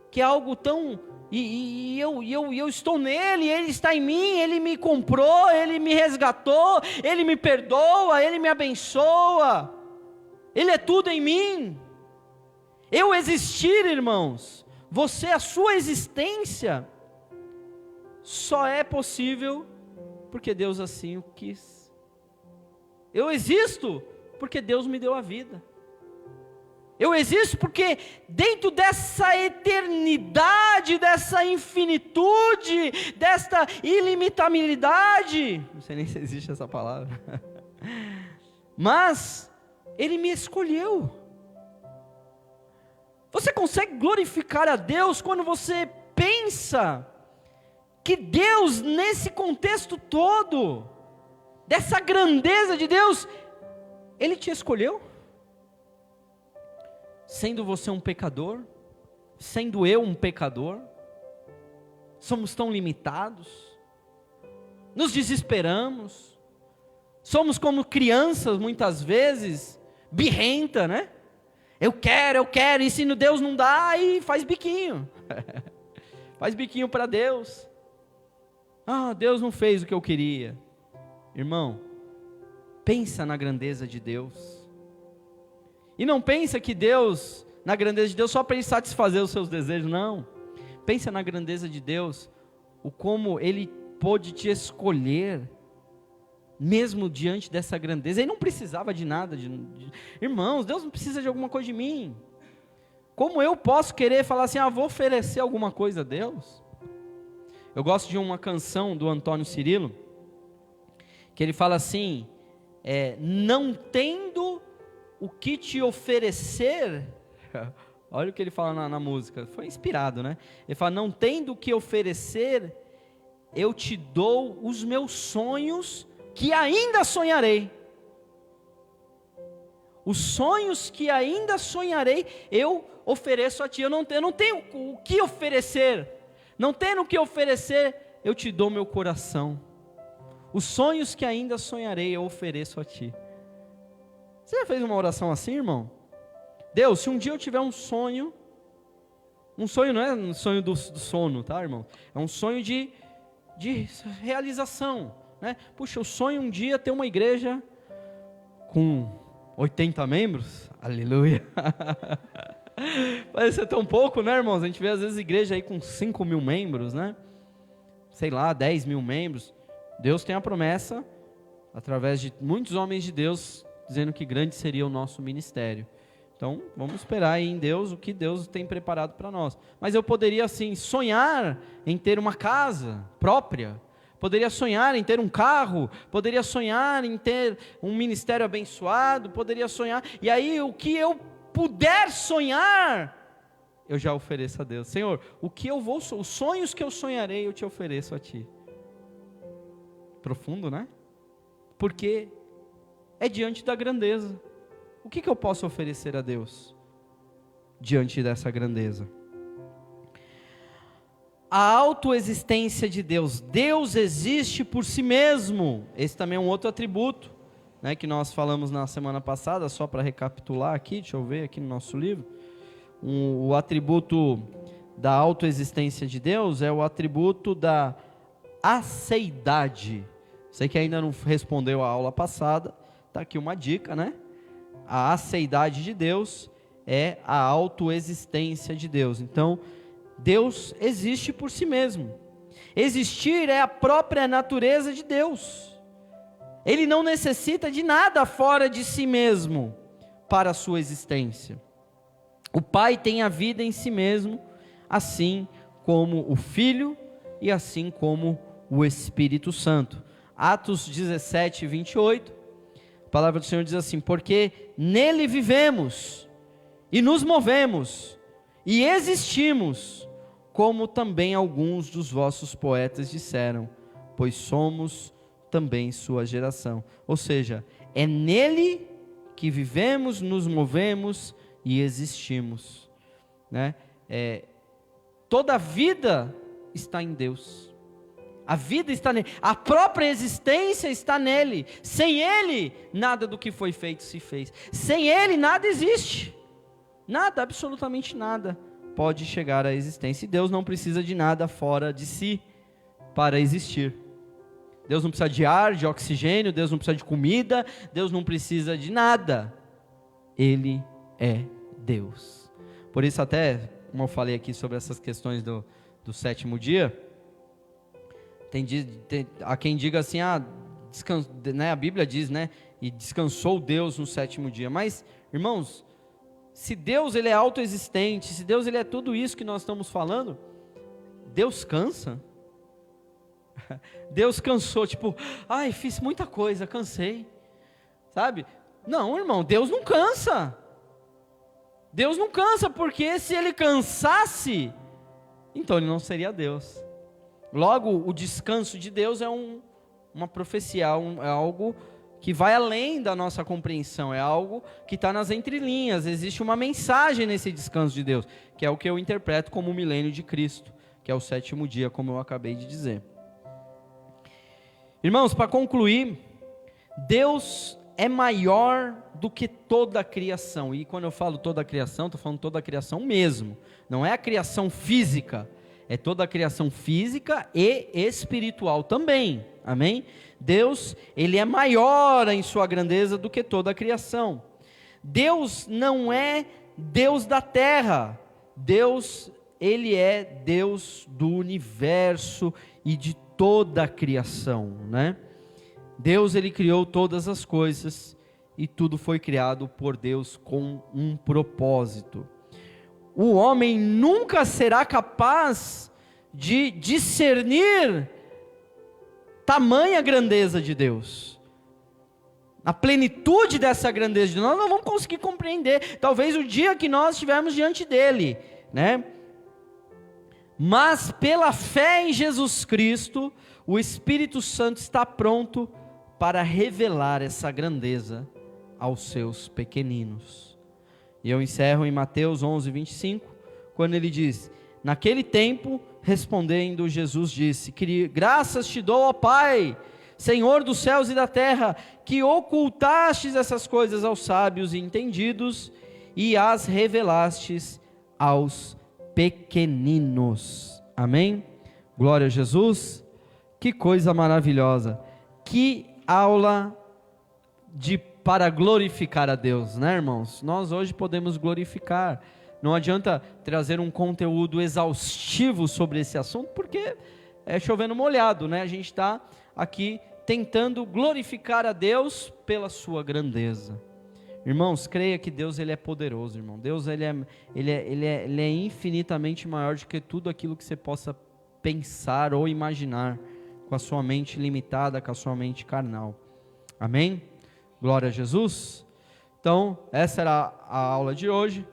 que é algo tão, e eu estou nele, Ele está em mim, Ele me comprou, Ele me resgatou, Ele me perdoa, Ele me abençoa, Ele é tudo em mim. Eu existir, irmãos, a sua existência, só é possível porque Deus assim o quis. Eu existo porque Deus me deu a vida. Eu existo porque dentro dessa eternidade, dessa infinitude, desta ilimitabilidade, não sei nem se existe essa palavra, mas Ele me escolheu. Você consegue glorificar a Deus quando você pensa que Deus, nesse contexto todo, dessa grandeza de Deus, Ele te escolheu? Sendo você um pecador, sendo eu um pecador, somos tão limitados, nos desesperamos, somos como crianças muitas vezes, birrenta, né? Eu quero, e se no Deus não dá, aí faz biquinho, faz biquinho para Deus. Deus não fez o que eu queria. Irmão, pensa na grandeza de Deus. E não pensa que Deus, na grandeza de Deus, só para Ele satisfazer os seus desejos, não. Pensa na grandeza de Deus, o como Ele pôde te escolher, mesmo diante dessa grandeza. Ele não precisava de nada. Irmãos, Deus não precisa de alguma coisa de mim. Como eu posso querer falar assim, vou oferecer alguma coisa a Deus? Eu gosto de uma canção do Antônio Cirilo, que ele fala assim, não tendo o que te oferecer, olha o que ele fala na música, foi inspirado, né? Ele fala, não tendo o que oferecer, eu te dou os meus sonhos, que ainda sonharei. Os sonhos que ainda sonharei, eu ofereço a ti. Eu não tenho o que oferecer. Não tendo o que oferecer, eu te dou meu coração. Os sonhos que ainda sonharei, eu ofereço a ti. Você já fez uma oração assim, irmão? Deus, se um dia eu tiver um sonho não é um sonho do sono, tá, irmão? É um sonho de realização, né? Puxa, eu sonho um dia ter uma igreja com 80 membros, aleluia. Parece ser tão pouco, né, irmãos? A gente vê às vezes igreja aí com 5 mil membros, né? Sei lá, 10 mil membros. Deus tem a promessa, através de muitos homens de Deus, dizendo que grande seria o nosso ministério. Então, vamos esperar aí em Deus o que Deus tem preparado para nós. Mas eu poderia, assim, sonhar em ter uma casa própria, poderia sonhar em ter um carro, poderia sonhar em ter um ministério abençoado, poderia sonhar, e aí o que eu puder sonhar, eu já ofereço a Deus. Senhor, os sonhos que eu sonharei, eu te ofereço a ti. Profundo, né? Porque é diante da grandeza. O que eu posso oferecer a Deus diante dessa grandeza? A autoexistência de Deus. Deus existe por si mesmo. Esse também é um outro atributo, né, que nós falamos na semana passada, só para recapitular aqui, deixa eu ver aqui no nosso livro. O atributo da autoexistência de Deus é o atributo da aceidade. Você que ainda não respondeu a aula passada, está aqui uma dica, né? A aceidade de Deus é a autoexistência de Deus. Então, Deus existe por si mesmo. Existir é a própria natureza de Deus. Ele não necessita de nada fora de si mesmo para a sua existência. O Pai tem a vida em si mesmo, assim como o Filho e assim como o Espírito Santo. Atos 17, 28, a palavra do Senhor diz assim: porque nele vivemos e nos movemos e existimos, como também alguns dos vossos poetas disseram, pois somos também sua geração. Ou seja, é nele que vivemos, nos movemos e existimos, né? Toda a vida está em Deus. A vida está nele, a própria existência está nele. Sem ele, nada do que foi feito se fez. Sem ele, nada existe. Nada, absolutamente nada pode chegar à existência. E Deus não precisa de nada fora de si para existir. Deus não precisa de ar, de oxigênio, Deus não precisa de comida, Deus não precisa de nada. Ele é Deus. Por isso até, como eu falei aqui sobre essas questões do sétimo dia, há quem diga assim, né, a Bíblia diz, né, e descansou Deus no sétimo dia. Mas, irmãos, se Deus ele é autoexistente, se Deus ele é tudo isso que nós estamos falando, Deus cansa? Deus cansou, tipo, fiz muita coisa, cansei, sabe? Não, irmão, Deus não cansa. Deus não cansa, porque se ele cansasse, então ele não seria Deus. Logo, o descanso de Deus é uma profecia, é algo que vai além da nossa compreensão, é algo que está nas entrelinhas. Existe uma mensagem nesse descanso de Deus, que é o que eu interpreto como o milênio de Cristo, que é o sétimo dia, como eu acabei de dizer. Irmãos, para concluir, Deus é maior do que toda a criação. E quando eu falo toda a criação, estou falando toda a criação mesmo. Não é a criação física, é toda a criação física e espiritual também. Amém? Deus, ele é maior em sua grandeza do que toda a criação. Deus não é Deus da terra. Deus, ele é Deus do universo e de toda a criação, né? Deus, ele criou todas as coisas e tudo foi criado por Deus com um propósito. O homem nunca será capaz de discernir tamanha grandeza de Deus. A plenitude dessa grandeza de Deus, nós não vamos conseguir compreender. Talvez o dia que nós estivermos diante dele, né? Mas pela fé em Jesus Cristo, o Espírito Santo está pronto para revelar essa grandeza aos seus pequeninos. E eu encerro em Mateus 11, 25, quando ele diz: naquele tempo, respondendo, Jesus disse: graças te dou, ó Pai, Senhor dos céus e da terra, que ocultastes essas coisas aos sábios e entendidos, e as revelastes aos pequeninos. Amém? Glória a Jesus. Que coisa maravilhosa. Que aula para glorificar a Deus, né, irmãos? Nós hoje podemos glorificar. Não adianta trazer um conteúdo exaustivo sobre esse assunto, porque é chovendo molhado, né? A gente está aqui tentando glorificar a Deus pela sua grandeza. Irmãos, creia que Deus ele é poderoso, irmão. Deus ele é infinitamente maior do que tudo aquilo que você possa pensar ou imaginar com a sua mente limitada, com a sua mente carnal. Amém? Glória a Jesus. Então, essa era a aula de hoje,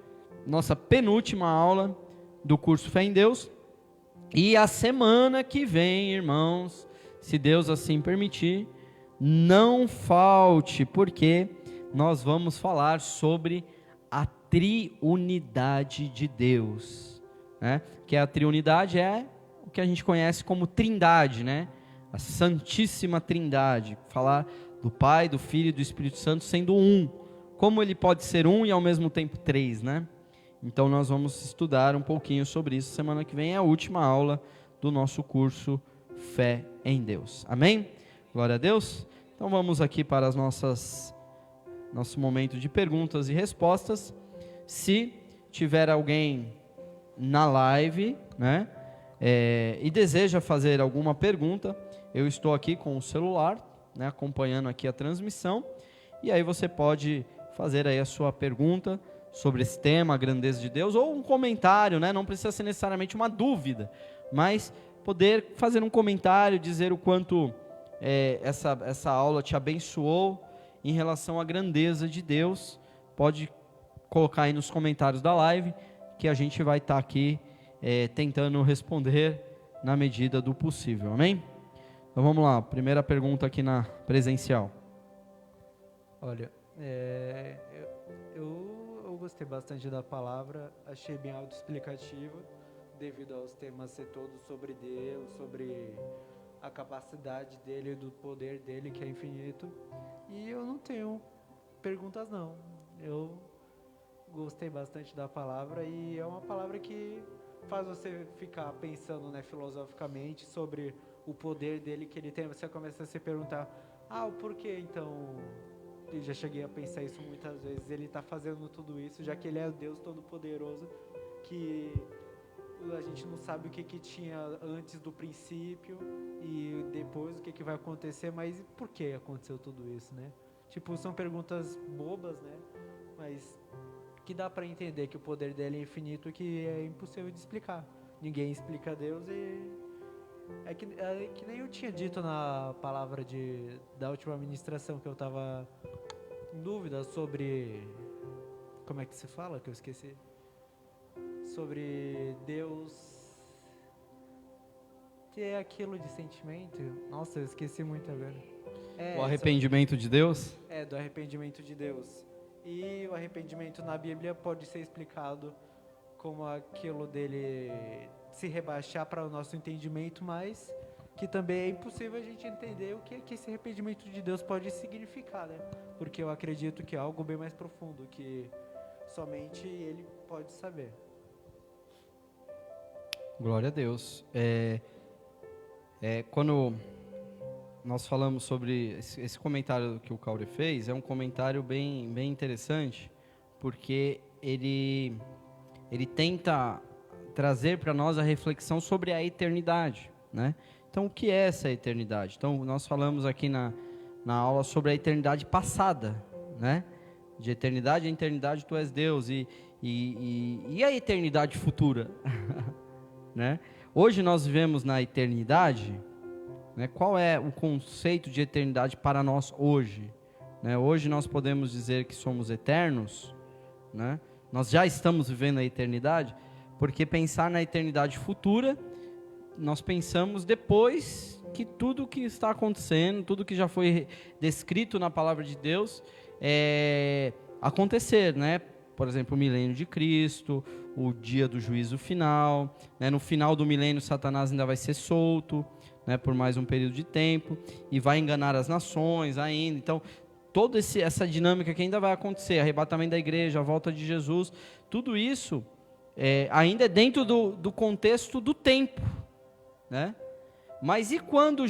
nossa penúltima aula do curso Fé em Deus. E a semana que vem, irmãos, se Deus assim permitir, não falte, porque nós vamos falar sobre a triunidade de Deus, né? Que a triunidade é o que a gente conhece como trindade, né? A Santíssima Trindade, falar do Pai, do Filho e do Espírito Santo sendo um. Como ele pode ser um e ao mesmo tempo três, né? Então nós vamos estudar um pouquinho sobre isso. Semana que vem é a última aula do nosso curso Fé em Deus. Amém? Glória a Deus. Então vamos aqui para nosso momento de perguntas e respostas. Se tiver alguém na live, né? E deseja fazer alguma pergunta, eu estou aqui com o celular, né, acompanhando aqui a transmissão, e aí você pode fazer aí a sua pergunta sobre esse tema, a grandeza de Deus, ou um comentário, né? Não precisa ser necessariamente uma dúvida, mas poder fazer um comentário, dizer o quanto essa aula te abençoou em relação à grandeza de Deus. Pode colocar aí nos comentários da live, que a gente vai estar aqui tentando responder na medida do possível, amém? Então vamos lá, primeira pergunta aqui na presencial. Olha, eu gostei bastante da palavra, achei bem autoexplicativa, devido aos temas ser todos sobre Deus, sobre a capacidade dele, do poder dele que é infinito. E eu não tenho perguntas não, eu gostei bastante da palavra e é uma palavra que faz você ficar pensando, né, filosoficamente sobre o poder dele que ele tem. Você começa a se perguntar, o porquê então? Eu já cheguei a pensar isso muitas vezes, ele está fazendo tudo isso, já que ele é o Deus Todo-Poderoso, que a gente não sabe o que tinha antes do princípio e depois o que vai acontecer, mas por que aconteceu tudo isso, né? Tipo, são perguntas bobas, né? Mas que dá para entender que o poder dele é infinito, que é impossível de explicar. Ninguém explica Deus e é que nem eu tinha dito na palavra da última ministração, que eu estava em dúvida sobre, como é que se fala, que eu esqueci, sobre Deus ter aquilo de sentimento. Nossa, eu esqueci muito agora. O arrependimento de Deus? Do arrependimento de Deus. E o arrependimento na Bíblia pode ser explicado como aquilo dele se rebaixar para o nosso entendimento, mas que também é impossível a gente entender o que esse arrependimento de Deus pode significar, né? Porque eu acredito que é algo bem mais profundo, que somente Ele pode saber. Glória a Deus. Quando nós falamos sobre esse comentário que o Caure fez, é um comentário bem interessante, porque ele tenta trazer para nós a reflexão sobre a eternidade, né? Então, o que é essa eternidade? Então, nós falamos aqui na aula sobre a eternidade passada, né? De eternidade em eternidade tu és Deus, e a eternidade futura, né? Hoje nós vivemos na eternidade, né? Qual é o conceito de eternidade para nós hoje, né? Hoje nós podemos dizer que somos eternos, né? Nós já estamos vivendo a eternidade, porque pensar na eternidade futura, nós pensamos depois que tudo que está acontecendo, tudo que já foi descrito na palavra de Deus, acontecer, né? Por exemplo, o milênio de Cristo, o dia do juízo final, né? No final do milênio, Satanás ainda vai ser solto, né? Por mais um período de tempo, e vai enganar as nações ainda. Então, toda essa dinâmica que ainda vai acontecer, arrebatamento da igreja, a volta de Jesus, tudo isso ainda é dentro do contexto do tempo, né? Mas e quando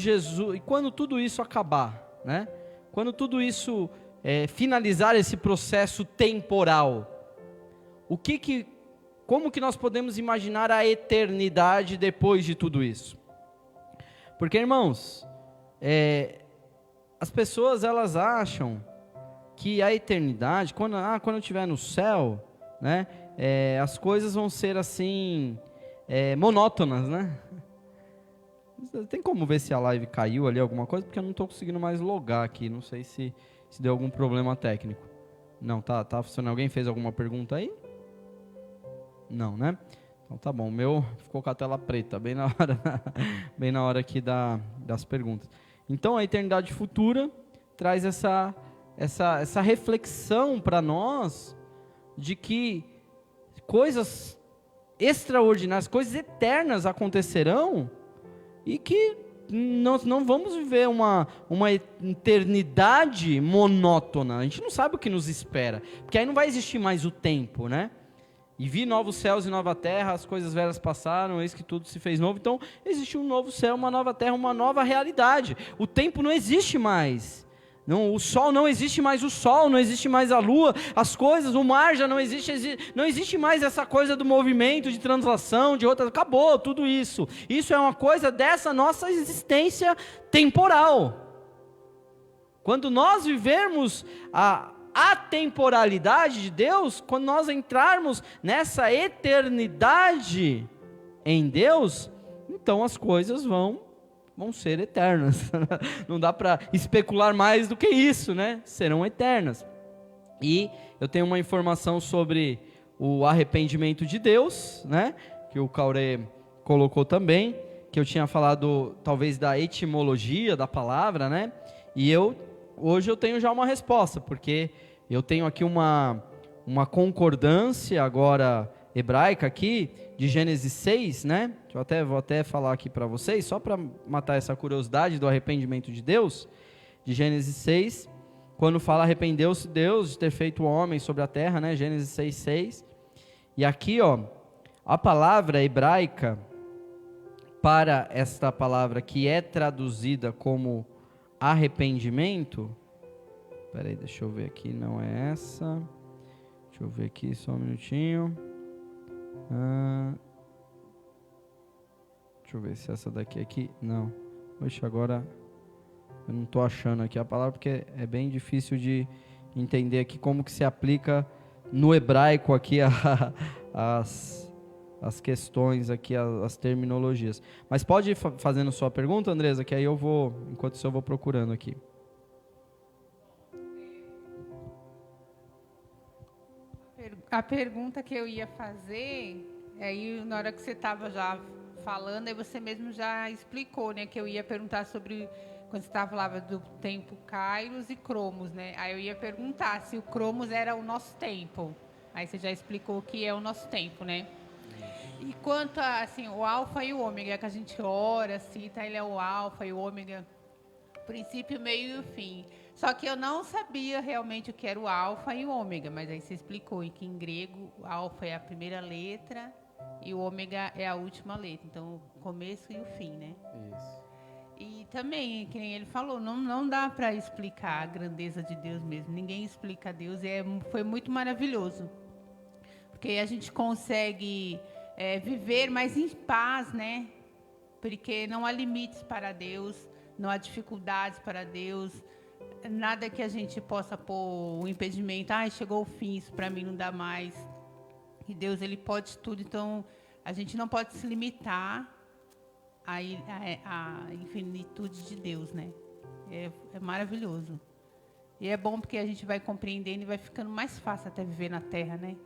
tudo isso acabar, né? Quando tudo isso finalizar esse processo temporal, como que nós podemos imaginar a eternidade depois de tudo isso? Porque, irmãos, as pessoas, elas acham que a eternidade, quando eu estiver no céu, né, as coisas vão ser assim, monótonas, né? Tem como ver se a live caiu ali, alguma coisa? Porque eu não estou conseguindo mais logar aqui, não sei se deu algum problema técnico. Não, tá funcionando. Alguém fez alguma pergunta aí? Não, né? Então tá bom, o meu ficou com a tela preta, bem na hora aqui das perguntas. Então a eternidade futura traz essa reflexão para nós de que coisas extraordinárias, coisas eternas acontecerão e que nós não vamos viver uma eternidade monótona. A gente não sabe o que nos espera, porque aí não vai existir mais o tempo, né? E vi novos céus e nova terra, as coisas velhas passaram, eis que tudo se fez novo. Então, existe um novo céu, uma nova terra, uma nova realidade. O tempo não existe mais. Não, o sol não existe mais, o sol não existe mais, a lua, as coisas, o mar já não existe, não existe mais essa coisa do movimento, de translação, de outra, acabou tudo isso. Isso é uma coisa dessa nossa existência temporal. Quando nós vivermos a atemporalidade de Deus, quando nós entrarmos nessa eternidade em Deus, então as coisas vão ser eternas. Não dá para especular mais do que isso, né? Serão eternas. E eu tenho uma informação sobre o arrependimento de Deus, né? Que o Caurê colocou também, que eu tinha falado talvez da etimologia da palavra, né? E hoje eu tenho já uma resposta, porque eu tenho aqui uma concordância agora hebraica aqui, de Gênesis 6, né? Vou até falar aqui para vocês, só para matar essa curiosidade do arrependimento de Deus, de Gênesis 6, quando fala arrependeu-se Deus de ter feito o homem sobre a terra, né? Gênesis 6:6. E aqui, ó, a palavra hebraica para esta palavra que é traduzida como arrependimento, peraí, deixa eu ver aqui, não é essa, deixa eu ver aqui só um minutinho, deixa eu ver se essa daqui aqui, não, poxa, agora eu não estou achando aqui a palavra, porque é bem difícil de entender aqui como que se aplica no hebraico aqui as questões aqui, as terminologias. Mas pode ir fazendo sua pergunta, Andresa, que aí eu vou, enquanto isso eu vou procurando aqui. A pergunta que eu ia fazer, aí na hora que você estava já falando, aí você mesmo já explicou, né, que eu ia perguntar sobre, quando você falava do tempo Kairos e Cromos, né, aí eu ia perguntar se o Cromos era o nosso tempo, aí você já explicou que é o nosso tempo, né? E quanto a, assim, o alfa e o ômega, que a gente ora, cita, ele é o alfa e o ômega, princípio, meio e o fim. Só que eu não sabia realmente o que era o alfa e o ômega, mas aí você explicou, e que em grego o alfa é a primeira letra e o ômega é a última letra. Então, o começo e o fim, né? Isso. E também, que nem ele falou, não dá para explicar a grandeza de Deus mesmo. Ninguém explica Deus, e foi muito maravilhoso. Porque a gente consegue viver mais em paz, né? Porque não há limites para Deus, não há dificuldades para Deus, nada que a gente possa pôr um impedimento. Chegou o fim, isso para mim não dá mais. E Deus, ele pode tudo, então a gente não pode se limitar à infinitude de Deus, né? É maravilhoso. E é bom porque a gente vai compreendendo e vai ficando mais fácil até viver na Terra, né?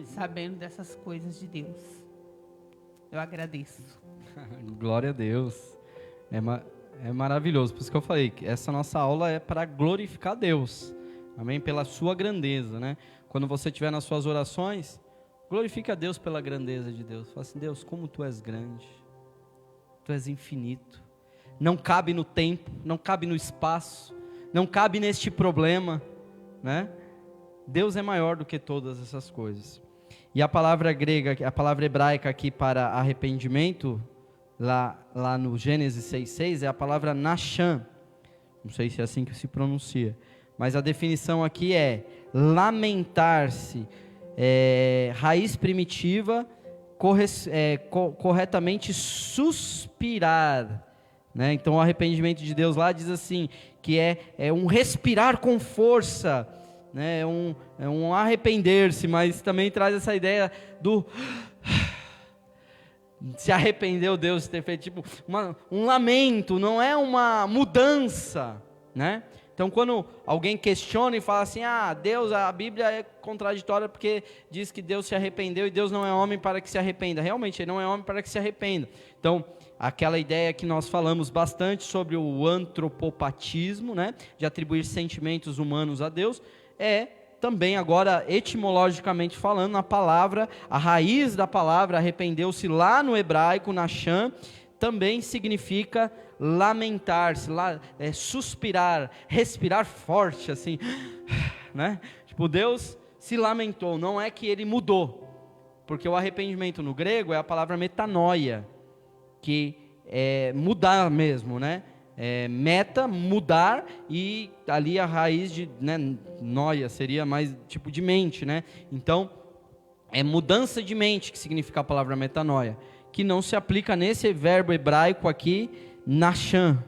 Sabendo dessas coisas de Deus. Eu agradeço. Glória a Deus. É maravilhoso. Por isso que eu falei que essa nossa aula é para glorificar Deus. Amém? Pela sua grandeza, né? Quando você estiver nas suas orações, glorifique a Deus pela grandeza de Deus. Fala assim: Deus, como Tu és grande. Tu és infinito. Não cabe no tempo, não cabe no espaço, não cabe neste problema, né? Deus é maior do que todas essas coisas. E a palavra grega, a palavra hebraica aqui para arrependimento, lá no Gênesis 6:6, é a palavra Nachan. Não sei se é assim que se pronuncia, mas a definição aqui é lamentar-se, raiz primitiva, corretamente suspirar, né? Então o arrependimento de Deus lá diz assim, que é um respirar com força, né? É um arrepender-se, mas também traz essa ideia do se arrependeu Deus de ter feito tipo um lamento, não é uma mudança, né? Então quando alguém questiona e fala assim, Deus, a Bíblia é contraditória porque diz que Deus se arrependeu e Deus não é homem para que se arrependa. Realmente, Ele não é homem para que se arrependa. Então, aquela ideia que nós falamos bastante sobre o antropopatismo, né? De atribuir sentimentos humanos a Deus, também agora etimologicamente falando, na palavra, a raiz da palavra arrependeu-se lá no hebraico, Nachan, também significa lamentar-se, suspirar, respirar forte, assim, né? Tipo, Deus se lamentou, não é que Ele mudou, porque o arrependimento no grego é a palavra metanoia, que é mudar mesmo, né? meta, mudar, e ali a raiz de, né, noia seria mais tipo de mente, né? Então, é mudança de mente que significa a palavra metanoia, que não se aplica nesse verbo hebraico aqui, nachan,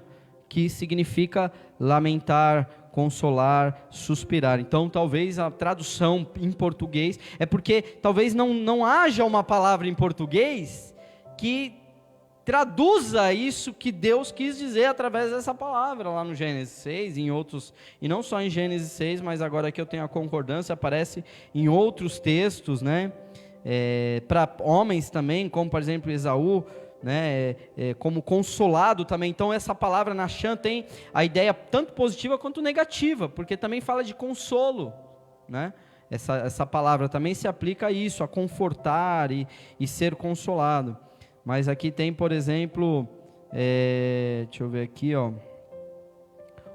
que significa lamentar, consolar, suspirar. Então, talvez a tradução em português, é porque talvez não haja uma palavra em português que traduza isso que Deus quis dizer através dessa palavra lá no Gênesis 6, em outros, e não só em Gênesis 6, mas agora que eu tenho a concordância, aparece em outros textos, né? Para homens também, como por exemplo Esaú, né? Como consolado também. Então essa palavra nachan tem a ideia tanto positiva quanto negativa, porque também fala de consolo, né? Essa palavra também se aplica a isso, a confortar e ser consolado. Mas aqui tem, por exemplo, deixa eu ver aqui, ó,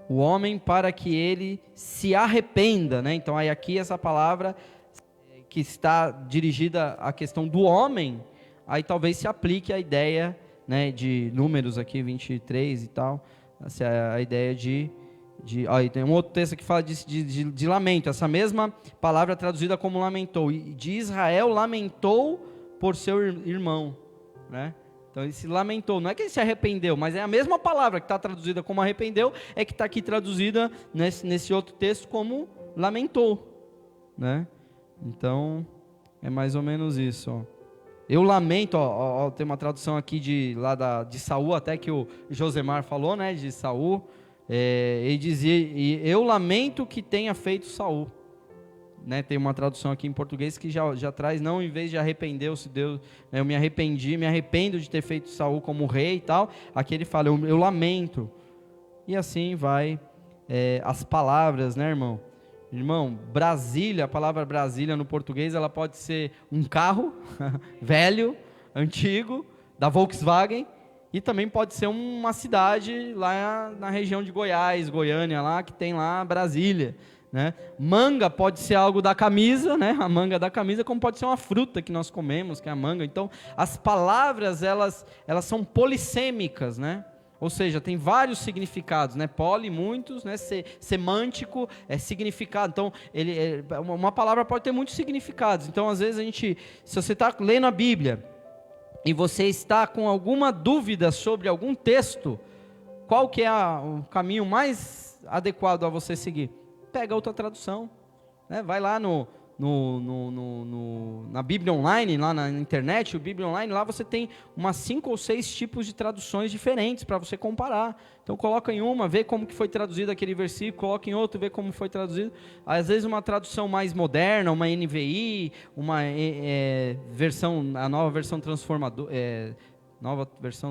o homem para que ele se arrependa, né? Então aí aqui essa palavra que está dirigida à questão do homem, aí talvez se aplique a ideia, né, de Números aqui, 23 e tal, a ideia aí tem um outro texto que fala de lamento, essa mesma palavra traduzida como lamentou, e de Israel lamentou por seu irmão, né? Então ele se lamentou, não é que ele se arrependeu, mas é a mesma palavra que está traduzida como arrependeu, é que está aqui traduzida nesse outro texto como lamentou, né? Então é mais ou menos isso, ó. Eu lamento, ó, tem uma tradução aqui de Saul, até que o Josemar falou, né, de Saul, ele dizia, eu lamento que tenha feito Saul, né? Tem uma tradução aqui em português que já traz, não, em vez de arrependeu-se Deus, né, eu me arrependo de ter feito Saul como rei e tal, aqui ele fala, eu lamento, e assim vai as palavras, né, irmão? Irmão, Brasília, a palavra Brasília no português, ela pode ser um carro velho, antigo, da Volkswagen, e também pode ser uma cidade lá na região de Goiás, Goiânia, lá que tem lá Brasília, né? Manga pode ser algo da camisa, né? A manga da camisa, como pode ser uma fruta que nós comemos, que é a manga. Então, as palavras, elas são polissêmicas, né? Ou seja, tem vários significados, né? Poli, muitos, né? Semântico, significado. Então, uma palavra pode ter muitos significados. Então, às vezes, se você está lendo a Bíblia e você está com alguma dúvida sobre algum texto, qual que é o caminho mais adequado a você seguir? Pega outra tradução, né? Vai lá na Bíblia Online, lá na internet, o Bíblia Online, lá você tem umas 5 ou 6 tipos de traduções diferentes para você comparar. Então coloca em uma, vê como que foi traduzido aquele versículo, coloca em outro, vê como foi traduzido. Às vezes uma tradução mais moderna, uma NVI, a nova versão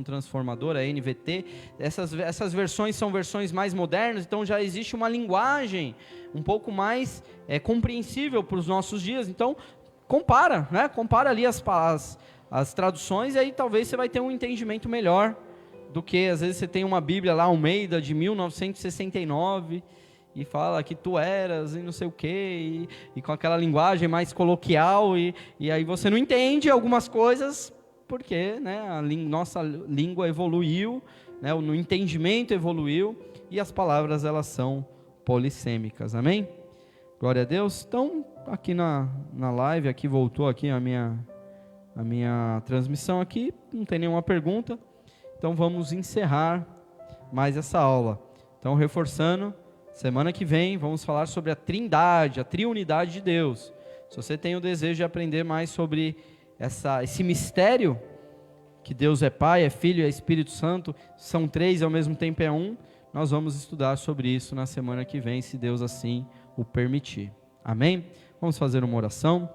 transformadora, NVT, essas versões são versões mais modernas, então já existe uma linguagem um pouco mais compreensível para os nossos dias. Então compara, né? Compara ali as traduções, e aí talvez você vai ter um entendimento melhor do que às vezes você tem uma Bíblia lá, Almeida de 1969, e fala que tu eras e não sei o que, e com aquela linguagem mais coloquial, e aí você não entende algumas coisas, porque, né, nossa língua evoluiu, né, o entendimento evoluiu, e as palavras elas são polissêmicas, amém? Glória a Deus. Então, aqui na live, aqui voltou aqui a minha transmissão aqui, não tem nenhuma pergunta, então vamos encerrar mais essa aula. Então, reforçando, semana que vem vamos falar sobre a trindade, a triunidade de Deus. Se você tem o desejo de aprender mais sobre esse mistério, que Deus é Pai, é Filho, é Espírito Santo, são 3 e ao mesmo tempo é um, nós vamos estudar sobre isso na semana que vem, se Deus assim o permitir. Amém? Vamos fazer uma oração.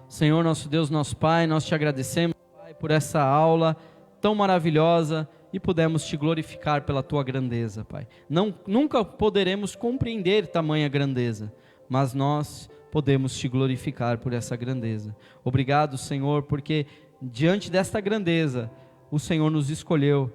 Senhor, nosso Deus, nosso Pai, nós te agradecemos, Pai, por essa aula tão maravilhosa, e pudemos te glorificar pela tua grandeza, Pai. Nunca poderemos compreender tamanha grandeza, mas nós podemos te glorificar por essa grandeza. Obrigado, Senhor, porque diante desta grandeza, o Senhor nos escolheu,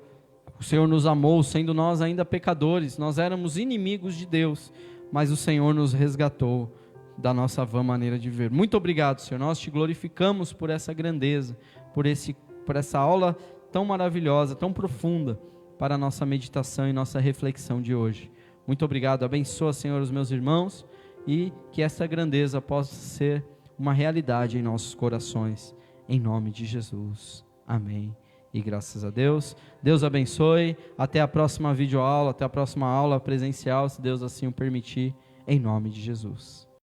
o Senhor nos amou, sendo nós ainda pecadores, nós éramos inimigos de Deus, mas o Senhor nos resgatou da nossa vã maneira de viver. Muito obrigado, Senhor, nós te glorificamos por essa grandeza, por essa aula tão maravilhosa, tão profunda, para a nossa meditação e nossa reflexão de hoje. Muito obrigado, abençoa, Senhor, os meus irmãos, e que essa grandeza possa ser uma realidade em nossos corações, em nome de Jesus. Amém. E graças a Deus. Deus abençoe. Até a próxima videoaula, até a próxima aula presencial, se Deus assim o permitir, em nome de Jesus.